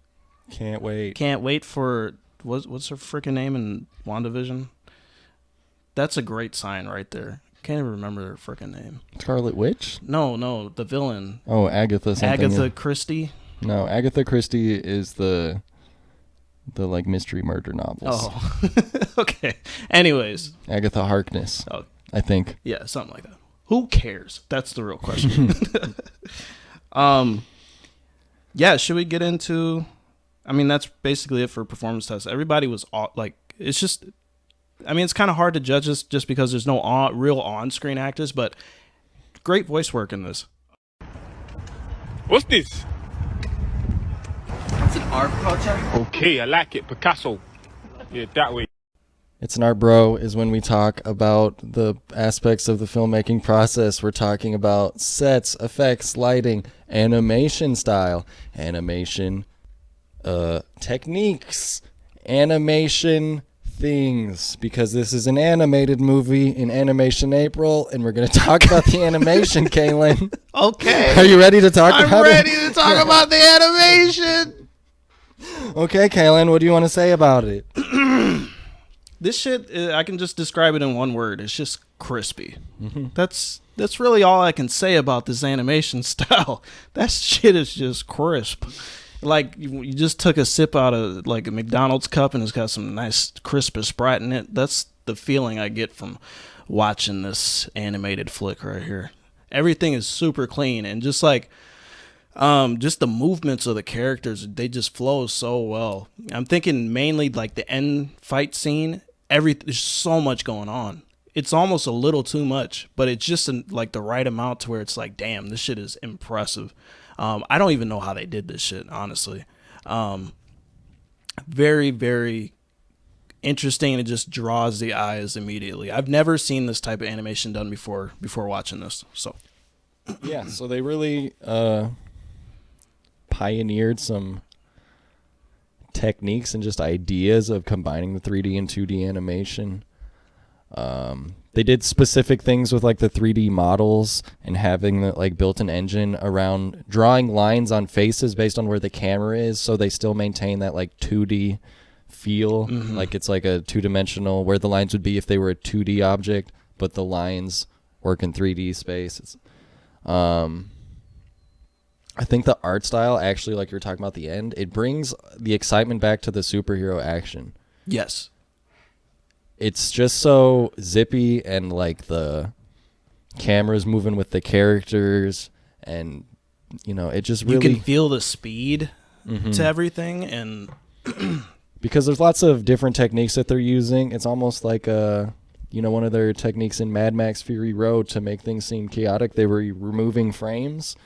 Can't wait. Can't wait for... What's her freaking name in WandaVision? That's a great sign right there. Can't even remember her freaking name. Scarlet Witch? No, the villain. Oh, Agatha something. Agatha Christie? No, Agatha Christie is the like mystery murder novels. Oh, okay. Anyways. Agatha Harkness, Oh, I think. yeah, something like that. Who cares? That's the real question. Yeah, should we get into... I mean, that's basically it for performance tests. Everybody was like... It's just... I mean, it's kind of hard to judge this just because there's no real on-screen actors, but great voice work in this. What's this? It's an art project. Okay, I like it. Picasso. Yeah, that way. It's an art bro is when we talk about the aspects of the filmmaking process. We're talking about sets, effects, lighting, animation style, animation techniques, animation things, because this is an animated movie in Animation April, and we're going to talk about the animation, Kaylin. Okay. Are you ready to talk about it? I'm ready to talk about the animation. Okay, Kaylin, what do you want to say about it? This shit, I can just describe it in one word. It's just crispy. That's really all I can say about this animation style. That shit is just crisp. Like you just took a sip out of like a McDonald's cup and it's got some nice crisp Sprite in it. That's the feeling I get from watching this animated flick right here. Everything is super clean, and just like just the movements of the characters, they just flow so well. I'm thinking mainly like the end fight scene. There's so much going on. It's almost a little too much, but it's just like the right amount to where it's like, damn, this shit is impressive. I don't even know how they did this shit, honestly. Very, very interesting, and it just draws the eyes immediately. I've never seen this type of animation done before watching this. So Yeah, so they really pioneered some techniques and just ideas of combining the 3D and 2D animation. They did specific things with like the 3D models and having the like built-in engine around drawing lines on faces based on where the camera is, so they still maintain that like 2D feel. Like it's like a two-dimensional where the lines would be if they were a 2D object, but the lines work in 3D space. It's I think the art style, actually, like you were talking about at the end, it brings the excitement back to the superhero action. yes, It's just so zippy, and like the camera's moving with the characters, and you know, it just really, you can feel the speed to everything, and because there's lots of different techniques that they're using. It's almost like one of their techniques in Mad Max Fury Road to make things seem chaotic. They were removing frames.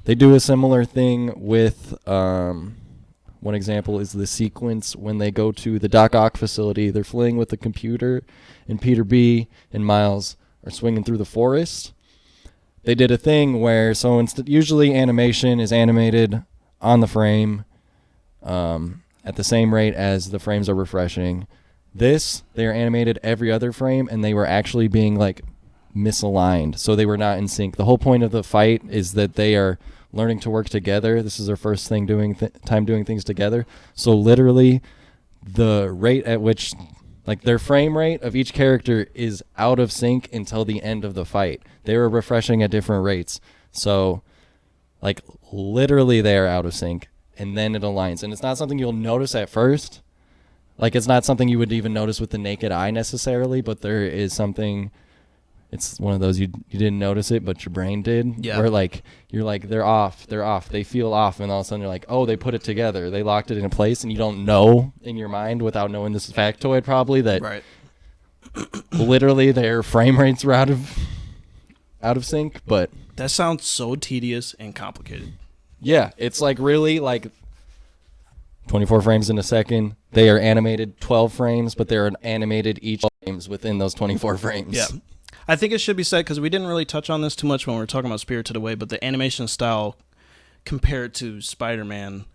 They do a similar thing with one example is the sequence when they go to the Doc Ock facility. They're fleeing with the computer, and Peter B and Miles are swinging through the forest. They did a thing where, so instead, usually animation is animated on the frame at the same rate as the frames are refreshing. This, they are animated every other frame, and they were actually being like misaligned, so they were not in sync. The whole point of the fight is that they are learning to work together. This is their first thing doing things together. So literally, the rate at which, like their frame rate of each character is out of sync until the end of the fight. They were refreshing at different rates. So, like literally, they are out of sync, and then it aligns. And it's not something you'll notice at first. Like it's not something you would even notice with the naked eye necessarily, but there is something. it's one of those you didn't notice it, but your brain did. Yeah. Where like you're like they're off, they feel off, and all of a sudden you're like, oh, they put it together, they locked it in place, and you don't know in your mind without knowing this factoid probably that Right. literally their frame rates were out of sync. But That sounds so tedious and complicated. yeah, it's like really like 24 frames in a second. They are animated 12 frames, but they're animated each frames within those 24 frames. Yeah. I think it should be said, because we didn't really touch on this too much when we were talking about Spirited Away, but the animation style compared to Spider-Man,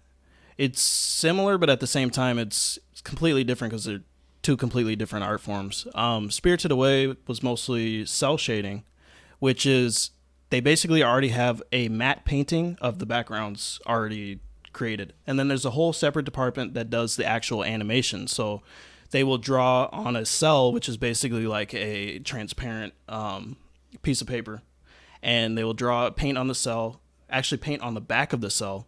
it's similar, but at the same time, it's completely different because they're two completely different art forms. Spirited Away was mostly cell shading, which is they basically already have a matte painting of the backgrounds already created. And then there's a whole separate department that does the actual animation. So they will draw on a cell, which is basically like a transparent piece of paper. And they will paint on the cell, actually paint on the back of the cell,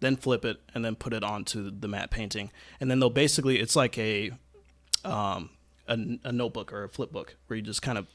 then flip it, and then put it onto the matte painting. And then they'll basically, it's like a notebook or a flip book where you just kind of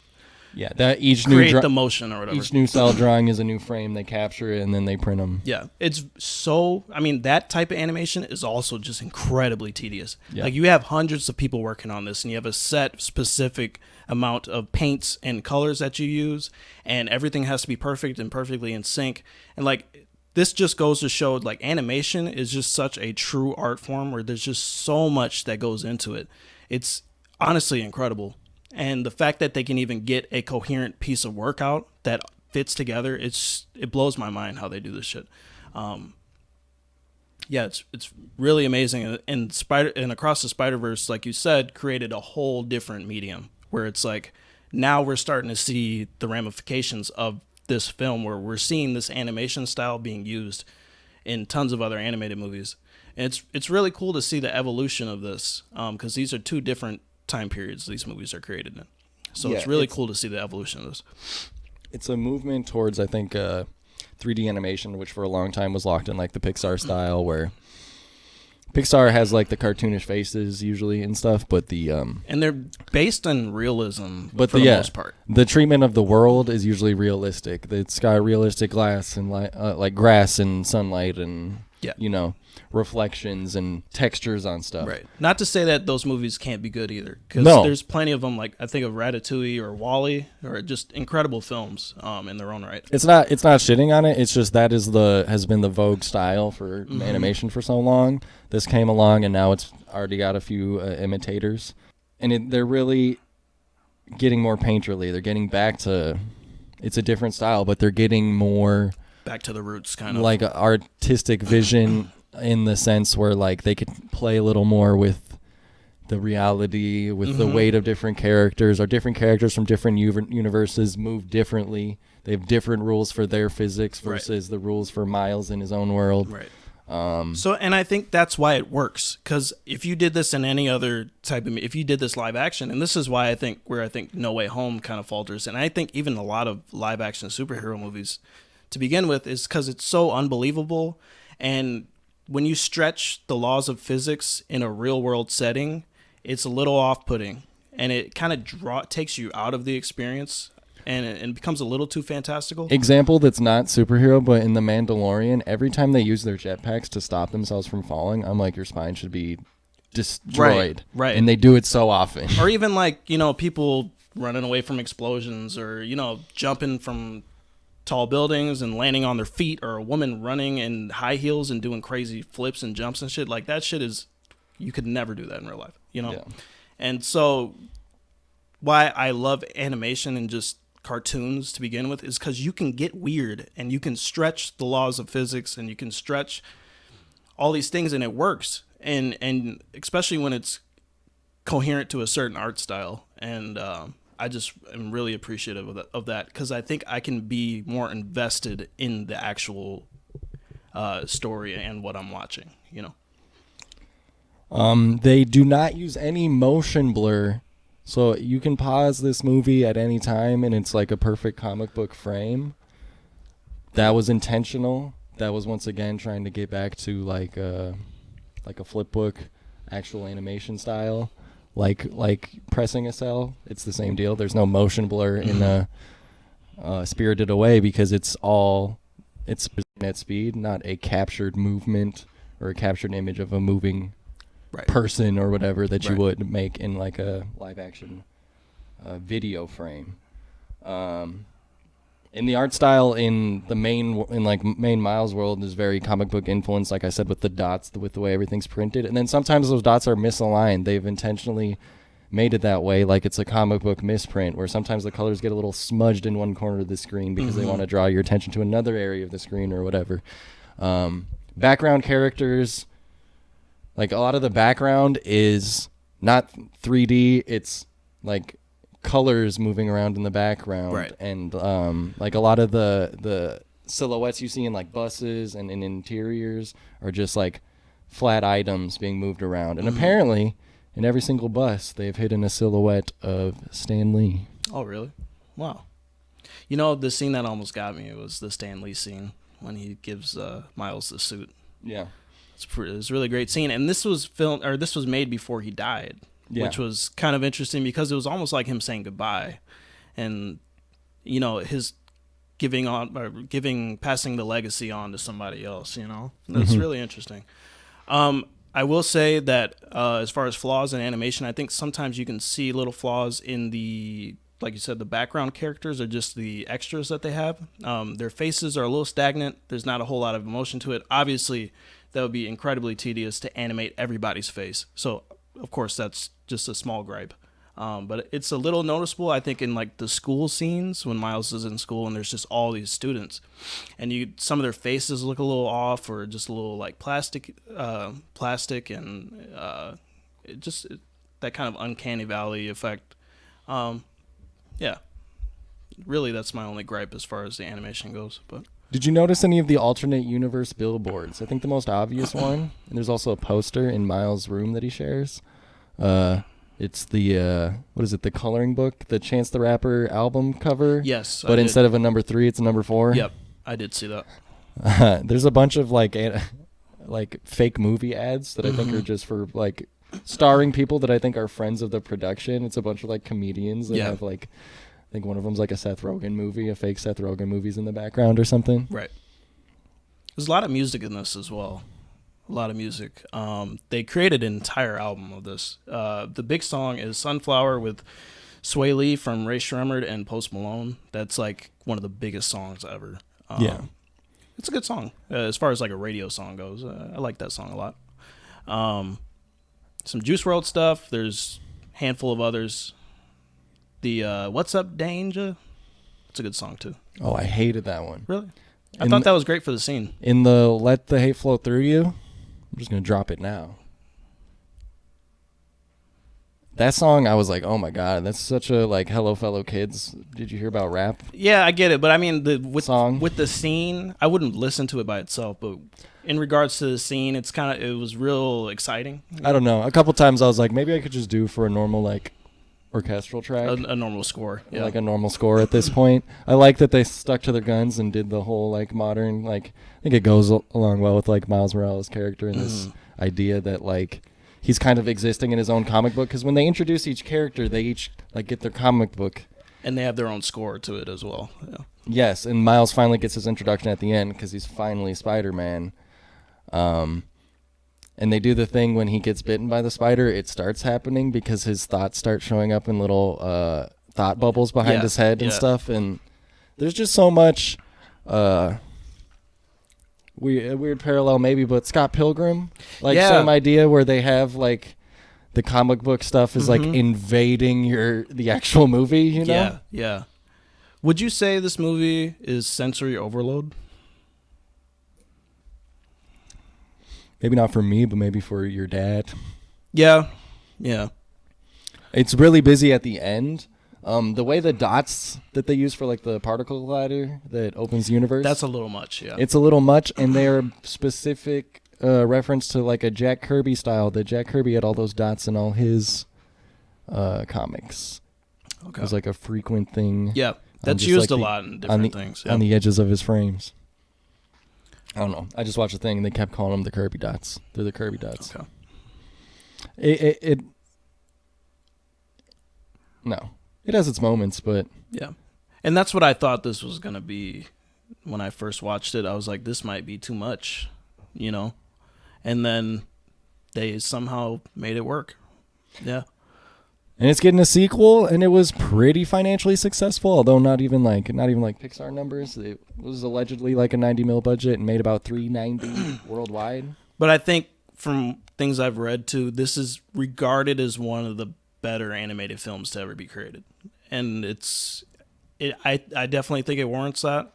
Yeah, that each create new the motion or whatever. each new cell drawing is a new frame. They capture it and then they print them. Yeah, it's so. I mean, that type of animation is also just incredibly tedious. Yeah. Like, you have hundreds of people working on this, and you have a set specific amount of paints and colors that you use, and everything has to be perfect and perfectly in sync. And like, this just goes to show, like, animation is just such a true art form where there's just so much that goes into it. It's honestly incredible. And the fact that they can even get a coherent piece of work out that fits together, it blows my mind how they do this shit. Yeah, it's really amazing. And Across the Spider-Verse, like you said, created a whole different medium where it's like now we're starting to see the ramifications of this film, where we're seeing this animation style being used in tons of other animated movies. And it's really cool to see the evolution of this, because these are two different time periods these movies are created in. So Yeah, it's really cool to see the evolution of this. It's a movement towards, I think, 3D animation, which for a long time was locked in like the Pixar style, where Pixar has like the cartoonish faces usually and stuff, but the And they're based on realism but for the most part. the treatment of the world is usually realistic. It's got realistic glass and like grass and sunlight and reflections and textures on stuff. Right. Not to say that those movies can't be good either, because No. there's plenty of them. Like, I think of Ratatouille or WALL-E, or just incredible films in their own right. It's not shitting on it. It's just that has been the vogue style for animation for so long. This came along and now it's already got a few imitators, and they're really getting more painterly. They're getting back to, it's a different style, but they're getting more Back to the roots, kind of. like a artistic vision in the sense where like they could play a little more with the reality, with the weight of different characters, or different characters from different universes move differently. They have different rules for their physics versus the rules for Miles in his own world. Right. And I think that's why it works, because if you did this in any other type of, if you did this live action, and this is why I think No Way Home kind of falters, and I think even a lot of live action superhero movies to begin with, is because it's so unbelievable. And when you stretch the laws of physics in a real world setting, it's a little off-putting, and it kind of takes you out of the experience, and it becomes a little too fantastical. Example that's not superhero, but in The Mandalorian, every time they use their jetpacks to stop themselves from falling, I'm like, your spine should be destroyed. Right. And they do it so often. Or even like, people running away from explosions, or, jumping from tall buildings and landing on their feet, or a woman running in high heels and doing crazy flips and jumps and shit. Like, that shit is, you could never do that in real life, Yeah. And so why I love animation and just cartoons to begin with is because you can get weird and you can stretch the laws of physics and you can stretch all these things, and it works. And especially when it's coherent to a certain art style. And I just am really appreciative of that, because I think I can be more invested in the actual story and what I'm watching, They do not use any motion blur, so you can pause this movie at any time and it's like a perfect comic book frame. That was intentional. That was once again trying to get back to like a flip book actual animation style, like pressing a cell. It's the same deal. There's no motion blur in Spirited Away because it's at speed, not a captured movement or a captured image of a moving person or whatever that you would make in like a live action video frame. In the art style in the main Miles world is very comic book influence, like I said, with the dots, with the way everything's printed. And then sometimes those dots are misaligned. They've intentionally made it that way, like it's a comic book misprint, where sometimes the colors get a little smudged in one corner of the screen because they want to draw your attention to another area of the screen or whatever. Background characters, like a lot of the background is not 3D, it's like colors moving around in the background, and like a lot of the silhouettes you see in like buses and in interiors are just like flat items being moved around. And apparently in every single bus they've hidden a silhouette of Stan Lee. Oh, really? Wow. You know, the scene that almost got me was the Stan Lee scene when he gives Miles the suit. Yeah, it's a really great scene, and this was made before he died. Yeah. Which was kind of interesting because it was almost like him saying goodbye, and you know, his passing the legacy on to somebody else. You know, that's really interesting. I will say that as far as flaws in animation, I think sometimes you can see little flaws in like you said, the background characters or just the extras that they have. Their faces are a little stagnant. There's not a whole lot of emotion to it. Obviously, that would be incredibly tedious to animate everybody's face. So, of course, that's just a small gripe. But it's a little noticeable, I think, in like the school scenes when Miles is in school and there's just all these students, and some of their faces look a little off or just a little like plastic, and that kind of uncanny valley effect. Yeah, really, that's my only gripe as far as the animation goes. But did you notice any of the alternate universe billboards? I think the most obvious one, and there's also a poster in Miles' room that he shares. It's the what is it? The coloring book, the Chance the Rapper album cover. Yes, but instead of a number 3, it's a number 4. Yep, I did see that. There's a bunch of like fake movie ads that I think are just for like starring people that I think are friends of the production. It's a bunch of like comedians that have like, I think one of them's like a Seth Rogen movie, a fake Seth Rogen movie's in the background or something. Right. There's a lot of music in this as well. A lot of music. They created an entire album of this. The big song is Sunflower with Sway Lee from Ray Shremmerd and Post Malone. That's like one of the biggest songs ever. It's a good song. As far as like a radio song goes, I like that song a lot. Some Juice WRLD stuff. There's a handful of others. The What's Up Danger? It's a good song too. Oh, I hated that one. Really? I thought that was great for the scene. In the Let the Hate Flow Through You, I'm just going to drop it now. That song, I was like, oh my God, that's such a like Hello Fellow Kids. Did you hear about rap? Yeah, I get it. But I mean, song? With the scene, I wouldn't listen to it by itself. But in regards to the scene, it was real exciting. I don't know. A couple times I was like, maybe I could just do for a normal like orchestral track. A normal score. Yeah. Like a normal score at this point. I like that they stuck to their guns and did the whole like modern, like I think it goes along well with like Miles Morales' character and this idea that like he's kind of existing in his own comic book, because when they introduce each character, they each like get their comic book. And they have their own score to it as well. Yeah. Yes, and Miles finally gets his introduction at the end because he's finally Spider-Man. And they do the thing when he gets bitten by the spider, it starts happening because his thoughts start showing up in little thought bubbles behind his head and stuff. And there's just so much weird parallel maybe, but Scott Pilgrim, like some idea where they have like the comic book stuff is like invading the actual movie, you know? Yeah. Would you say this movie is sensory overload? Maybe not for me, but maybe for your dad. Yeah. It's really busy at the end. The way the dots that they use for like the particle collider that opens the universe. That's a little much, yeah. It's a little much, and they're specific reference to like a Jack Kirby style. That Jack Kirby had all those dots in all his comics. Okay. It was like a frequent thing. Yeah, that's used like a lot in different things. Yeah. On the edges of his frames. I don't know. I just watched a thing and they kept calling them the Kirby dots. They're the Kirby dots. Okay. No. It has its moments, but Yeah. And that's what I thought this was going to be when I first watched it. I was like, this might be too much, you know? And then they somehow made it work. Yeah. and it's getting a sequel, and it was pretty financially successful, although not even like Pixar numbers. It was allegedly like a 90 mil budget and made about 390 worldwide. But I think from things I've read too, this is regarded as one of the better animated films to ever be created. And I definitely think it warrants that.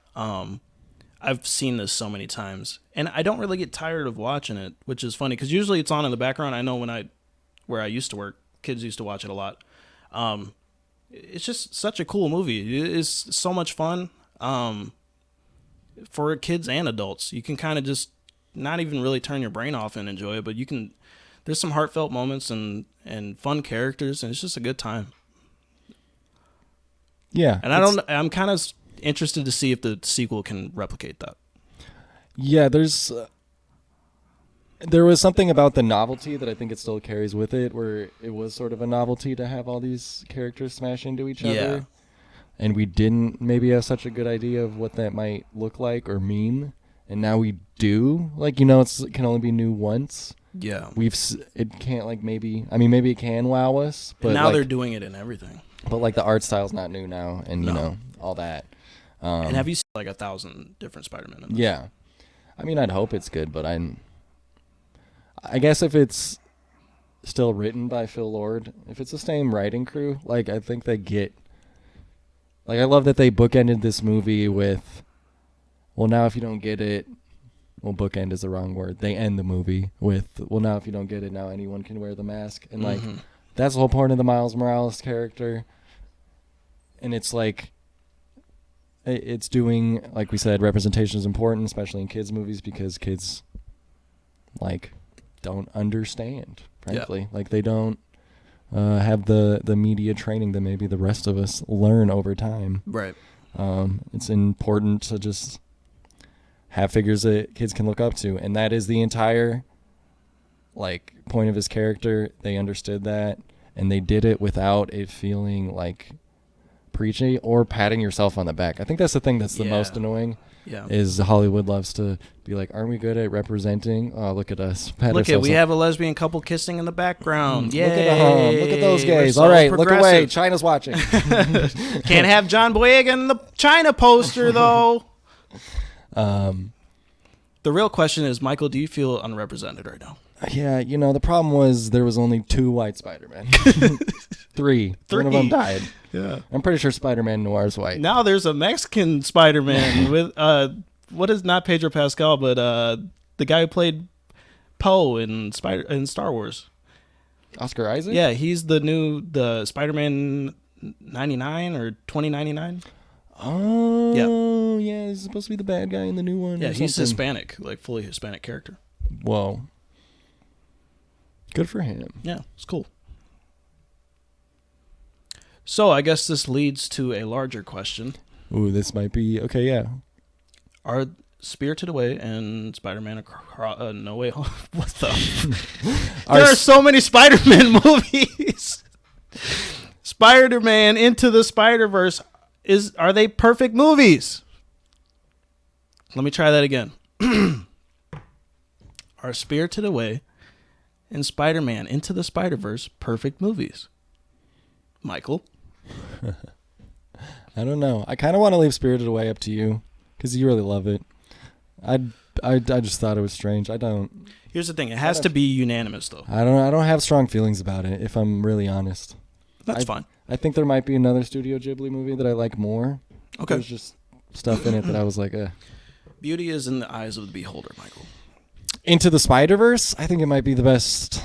I've seen this so many times, and I don't really get tired of watching it, which is funny because usually it's on in the background. I know where I used to work, kids used to watch it a lot. It's just such a cool movie. It's so much fun for kids and adults. You can kind of just not even really turn your brain off and enjoy it, but you can. There's some heartfelt moments and fun characters, and it's just a good time. Yeah. And I'm kind of interested to see if the sequel can replicate that. Yeah, there was something about the novelty that I think it still carries with it, where it was sort of a novelty to have all these characters smash into each other. And we didn't maybe have such a good idea of what that might look like or mean. And now we do. Like, it can only be new once. Yeah. It can't maybe it can wow us. But and now they're doing it in everything. But the art style's not new now, and all that. And have you seen 1,000 different Spider-Man in this? Yeah. I mean, I'd hope it's good, but I guess if it's still written by Phil Lord, if it's the same writing crew, I think they get... I love that they bookended this movie with, well, now if you don't get it... Well, bookend is the wrong word. They end the movie with, well, now if you don't get it, now anyone can wear the mask. And, that's the whole point of the Miles Morales character. And it's it's doing, like we said, representation is important, especially in kids' movies, because kids, don't understand, frankly. Yeah. They don't have the media training that maybe the rest of us learn over time. Right. It's important to just have figures that kids can look up to, and that is the entire point of his character. They understood that, and they did it without it feeling preachy or patting yourself on the back. I think that's the thing that's the most annoying. Yeah. Is Hollywood loves to be like, aren't we good at representing? Oh, look at us. We have a lesbian couple kissing in the background. Yay. Look at those gays. So all right, look away. progressive. China's watching. Can't have John Boyega in the China poster, though. The real question is, Michael, do you feel unrepresented right now? Yeah, the problem was there was only 2 white Spider-Men. Three. One of them died. Yeah. I'm pretty sure Spider-Man Noir's white. Now there's a Mexican Spider-Man with, not Pedro Pascal, but the guy who played Poe in Star Wars. Oscar Isaac? Yeah, he's the Spider-Man 99 or 2099. Oh, yeah, he's supposed to be the bad guy in the new one. Yeah, or he's something. Hispanic, fully Hispanic character. Whoa. Good for him. Yeah, it's cool. So I guess this leads to a larger question. Ooh, this might be... Okay, yeah. Are Spirited Away and Spider-Man No Way Home... What the... There are so many Spider-Man movies. Spider-Man Into the Spider-Verse. Are they perfect movies? Let me try that again. Are Spirited Away and Spider-Man Into the Spider-Verse perfect movies? Michael? I don't know. I kind of want to leave Spirited Away up to you because you really love it. I just thought it was strange. I don't. Here's the thing. It has to be unanimous, though. I don't have strong feelings about it, if I'm really honest. That's fine. I think there might be another Studio Ghibli movie that I like more. Okay. There's just stuff in it that I was like, Beauty is in the eyes of the beholder, Michael. Into the Spider-Verse, I think it might be the best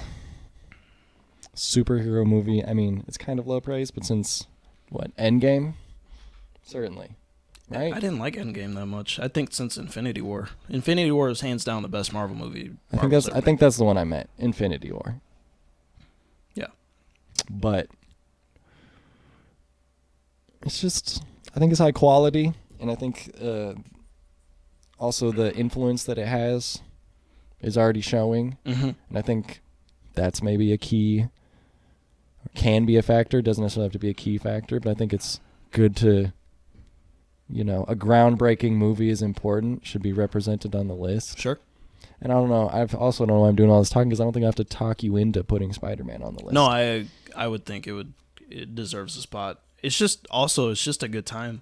superhero movie. I mean, it's kind of low praise, but since, Endgame? Certainly. Right? I didn't like Endgame that much. I think since Infinity War. Infinity War is hands down the best Marvel movie. I think that's the one I meant. Infinity War. Yeah. But it's just, I think it's high quality, and I think also the influence that it has is already showing. Mm-hmm. And I think that's maybe a key can be a factor. It doesn't necessarily have to be a key factor, but I think it's good to, a groundbreaking movie is important, should be represented on the list. Sure. And I don't know. I also don't know why I'm doing all this talking because I don't think I have to talk you into putting Spider-Man on the list. No, I would think it deserves a spot. It's just a good time.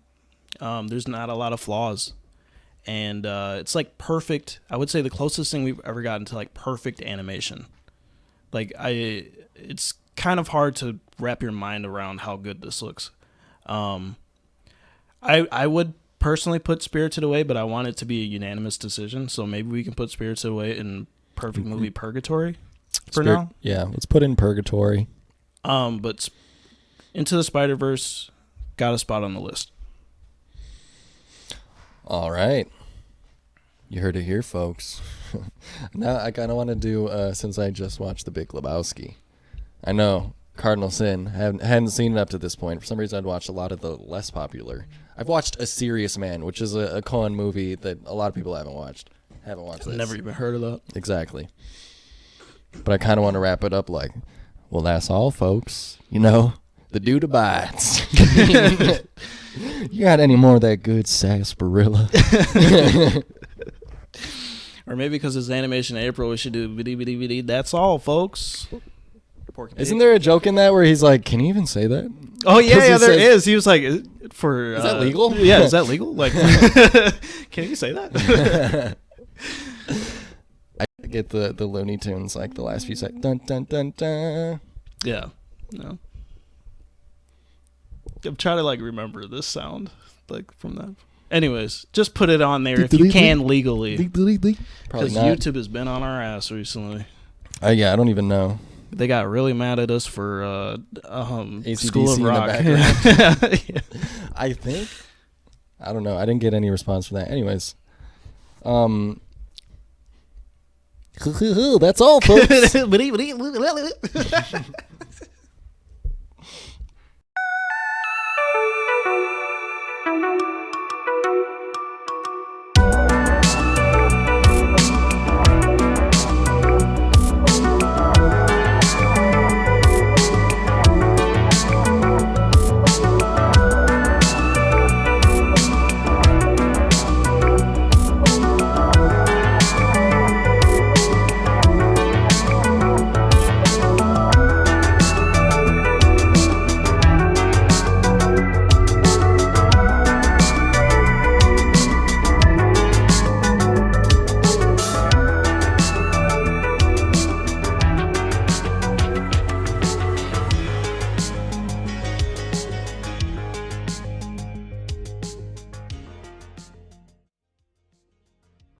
There's not a lot of flaws. And it's like perfect. I would say the closest thing we've ever gotten to like perfect animation. Like it's kind of hard to wrap your mind around how good this looks. I would personally put Spirited Away, but I want it to be a unanimous decision. So maybe we can put Spirited Away in perfect movie purgatory for now. Yeah, let's put in purgatory. But Into the Spider-Verse got a spot on the list. All right. You heard it here, folks. Now I kind of want to do, since I just watched The Big Lebowski. I know, Cardinal Sin. Hadn't seen it up to this point. For some reason, I'd watched a lot of the less popular. I've watched A Serious Man, which is a Coen movie that a lot of people haven't watched. This. Never even heard of that. Exactly. But I kind of want to wrap it up like, well, that's all, folks. The dude abides. You got any more of that good sarsaparilla? Or maybe because it's Animation April, we should do bitty bitty bitty. That's all, folks. Isn't there a joke in that where he's like, can you even say that? Oh yeah, there is. He was like, is that legal? Yeah, is that legal? Like, can you say that? I get the Looney Tunes like the last few seconds. Dun dun dun dun. Yeah, no. I'm trying to like remember this sound like from that. Anyways, just put it on there if you can legally. Probably because not. YouTube has been on our ass recently. Yeah, I don't even know. They got really mad at us for AC/DC School of Rock. in the background. Yeah. I think. I don't know. I didn't get any response from that. Anyways. That's all, folks.